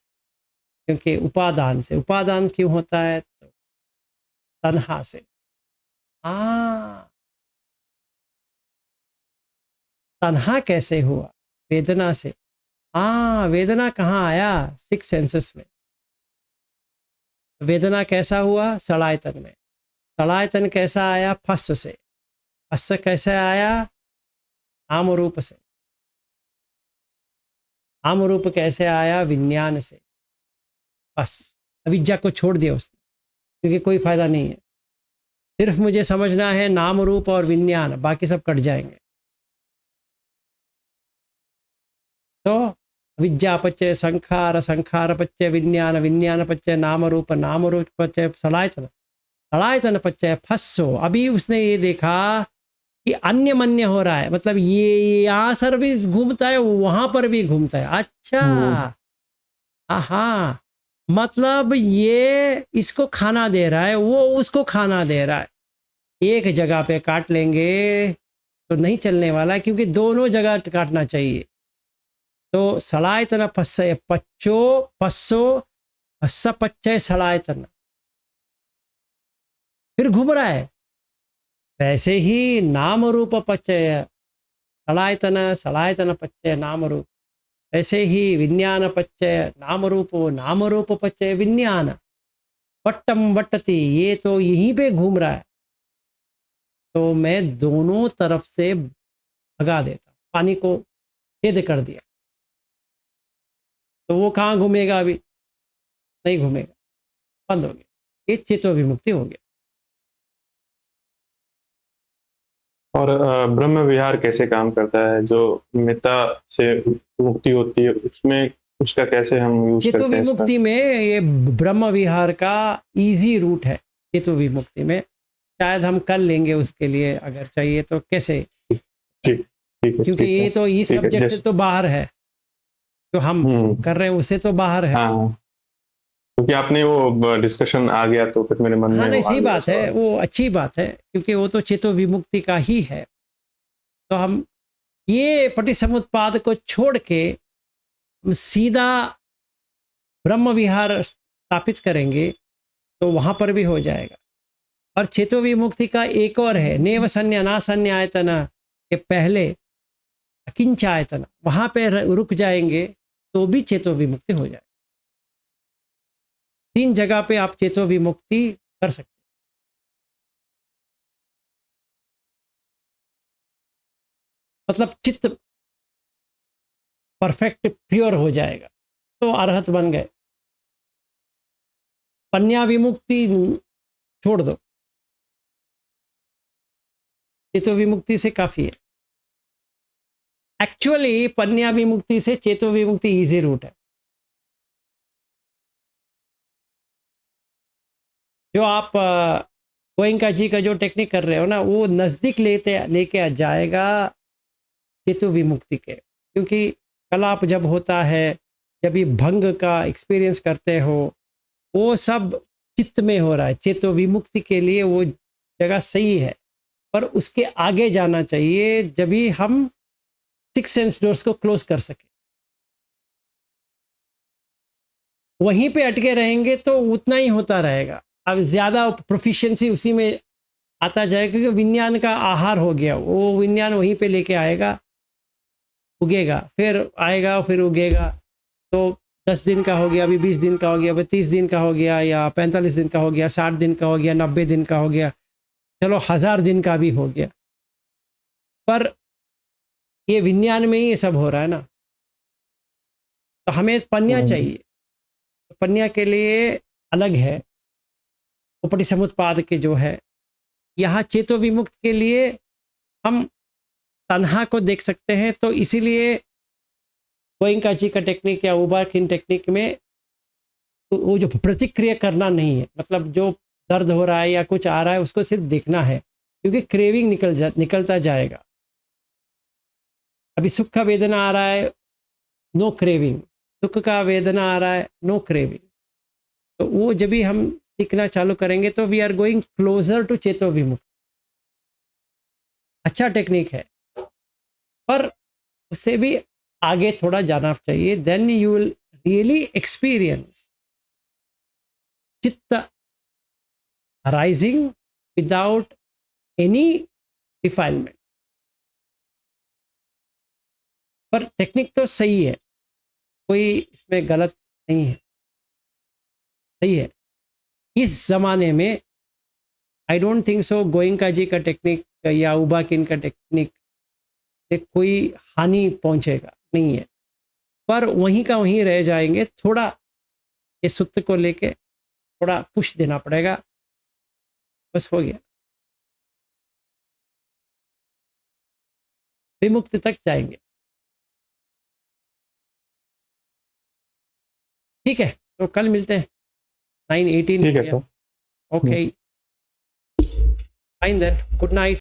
क्योंकि उपादान से उपादान क्यों होता है, तो तन्हा से। तन्हा कैसे हुआ, वेदना से। वेदना कहाँ आया, 6 सेंसेस में। वेदना कैसा हुआ, सड़ायतन में। सड़ायतन कैसा आया, फस से। फस कैसे आया, नाम रूप से। नाम रूप कैसे आया, विज्ञान से। बस अविद्या को छोड़ दिया उसने, क्योंकि कोई फायदा नहीं है। सिर्फ मुझे समझना है नाम रूप और विज्ञान, बाकी सब कट जाएंगे। तो अविद्या पच्चय संखार, संखार पच्चय विज्ञान, विज्ञान पच्चय नाम रूप पच्चय सलायतन, सलायतन पच्चय फस्सो। अभी उसने ये देखा कि अन्य मन्य हो रहा है, मतलब ये यहाँ सर भी घूमता है, वहां पर भी घूमता है। अच्छा, हाँ, मतलब ये इसको खाना दे रहा है, वो उसको खाना दे रहा है। एक जगह पे काट लेंगे तो नहीं चलने वाला, क्योंकि दोनों जगह काटना चाहिए। तो सलायतन पस्सय पच्चो पस्सो पस्स पच्चय सलायतन, फिर घूम रहा है। वैसे ही नाम रूप पच्चय सलायतन, सलायतन पच्चय नाम रूप, ऐसे ही विज्ञान पच्चय नाम रूप पच्चय विज्ञान। वट्टम वट्टति, ये तो यहीं पे घूम रहा है, तो मैं दोनों तरफ से भगा देता, पानी को छेद कर दिया, तो वो कहाँ घूमेगा, अभी नहीं घूमेगा, बंद हो गया। ये चेतो विमुक्ति हो गया। और ब्रह्म विहार कैसे काम करता है, जो मिता से मुक्ति होती है, उसमें उसका कैसे हम यूज चेतो करते हैं इसका? विमुक्ति में ये ब्रह्म विहार का इजी रूट है। चेतो विमुक्ति में शायद हम कर लेंगे, उसके लिए अगर चाहिए तो कैसे, ठीक ठीक है, क्योंकि ठीक ये है, तो इस ठीक है, सब्जेक्ट से तो बाहर है, जो हम कर रहे हैं उससे तो बाहर है। हाँ, क्योंकि आपने वो डिस्कशन आ गया तो फिर मेरे मन में हाँ, नहीं, वो आ सही गया बात है, सवाल। वो अच्छी बात है, क्योंकि वो तो चेतो विमुक्ति का ही है। तो हम ये पटिसमुत्पाद को छोड़ के हम सीधा ब्रह्म विहार स्थापित करेंगे तो वहां पर भी हो जाएगा। और चेतो विमुक्ति का एक और है, नेव संन्या ना संन्यायतन के पहले अकिंचायतन, वहां पे रुक जाएंगे तो भी चेतो विमुक्ति हो जाएगी। 3 जगह पे आप चेतो विमुक्ति कर सकते हैं। मतलब चित्त परफेक्ट प्योर हो जाएगा, तो अरहत बन गए। पन्या विमुक्ति छोड़ दो, चेतो विमुक्ति से काफ़ी है। एक्चुअली पन्या विमुक्ति से चेतो विमुक्ति इजी रूट है। जो आप गोयंका जी का जो टेक्निक कर रहे हो ना, वो नज़दीक लेके आ जाएगा चेतो विमुक्ति के, क्योंकि कलाप जब होता है, जब भी भंग का एक्सपीरियंस करते हो, वो सब चित्त में हो रहा है। चेतो विमुक्ति के लिए वो जगह सही है, पर उसके आगे जाना चाहिए जब भी हम 6 सेंस डोर्स को क्लोज कर सके। वहीं पे अटके रहेंगे तो उतना ही होता रहेगा। अब ज़्यादा प्रोफिशिएंसी उसी में आता जाएगा, क्योंकि विज्ञान का आहार हो गया। वो विज्ञान वहीं पे लेके आएगा, उगेगा, फिर आएगा, फिर उगेगा। तो 10 दिन का हो गया, अभी 20 दिन का हो गया, अभी 30 दिन का हो गया, या 45 दिन का हो गया, 60 दिन का हो गया, 90 दिन का हो गया, चलो 1000 दिन का भी हो गया। पर ये विज्ञान में ही ये सब हो रहा है ना। तो हमें पन्या चाहिए। पन्या के लिए अलग है उपरि समुत्पाद के जो है। यहाँ चेतो विमुक्त के लिए हम तन्हा को देख सकते हैं। तो इसीलिए गोयंका जी का टेक्निक या उबाकिन टेक्निक में वो जो प्रतिक्रिया करना नहीं है, मतलब जो दर्द हो रहा है या कुछ आ रहा है उसको सिर्फ देखना है, क्योंकि क्रेविंग निकलता जाएगा। अभी सुख का वेदना आ रहा है, नो क्रेविंग। दुख का वेदना आ रहा है, नो क्रेविंग। तो वो जब भी हम सीखना चालू करेंगे तो we are going closer to चेतो विमुक्त। अच्छा टेक्निक है, पर उससे भी आगे थोड़ा जाना चाहिए। Then you will really experience chitta rising without any defilement. पर टेक्निक तो सही है, कोई इसमें गलत नहीं है, सही है। इस ज़माने में I don't think so Goenka ji का टेक्निक या उबाकिन का टेक्निक से कोई हानि पहुंचेगा, नहीं है। पर वहीं का वहीं रह जाएंगे। थोड़ा ये सूत्र को लेके थोड़ा पुश देना पड़ेगा, बस हो गया, विमुक्ति तक जाएंगे। ठीक है, तो कल मिलते हैं 9:18। ठीक है sir. Okay, fine then, good night.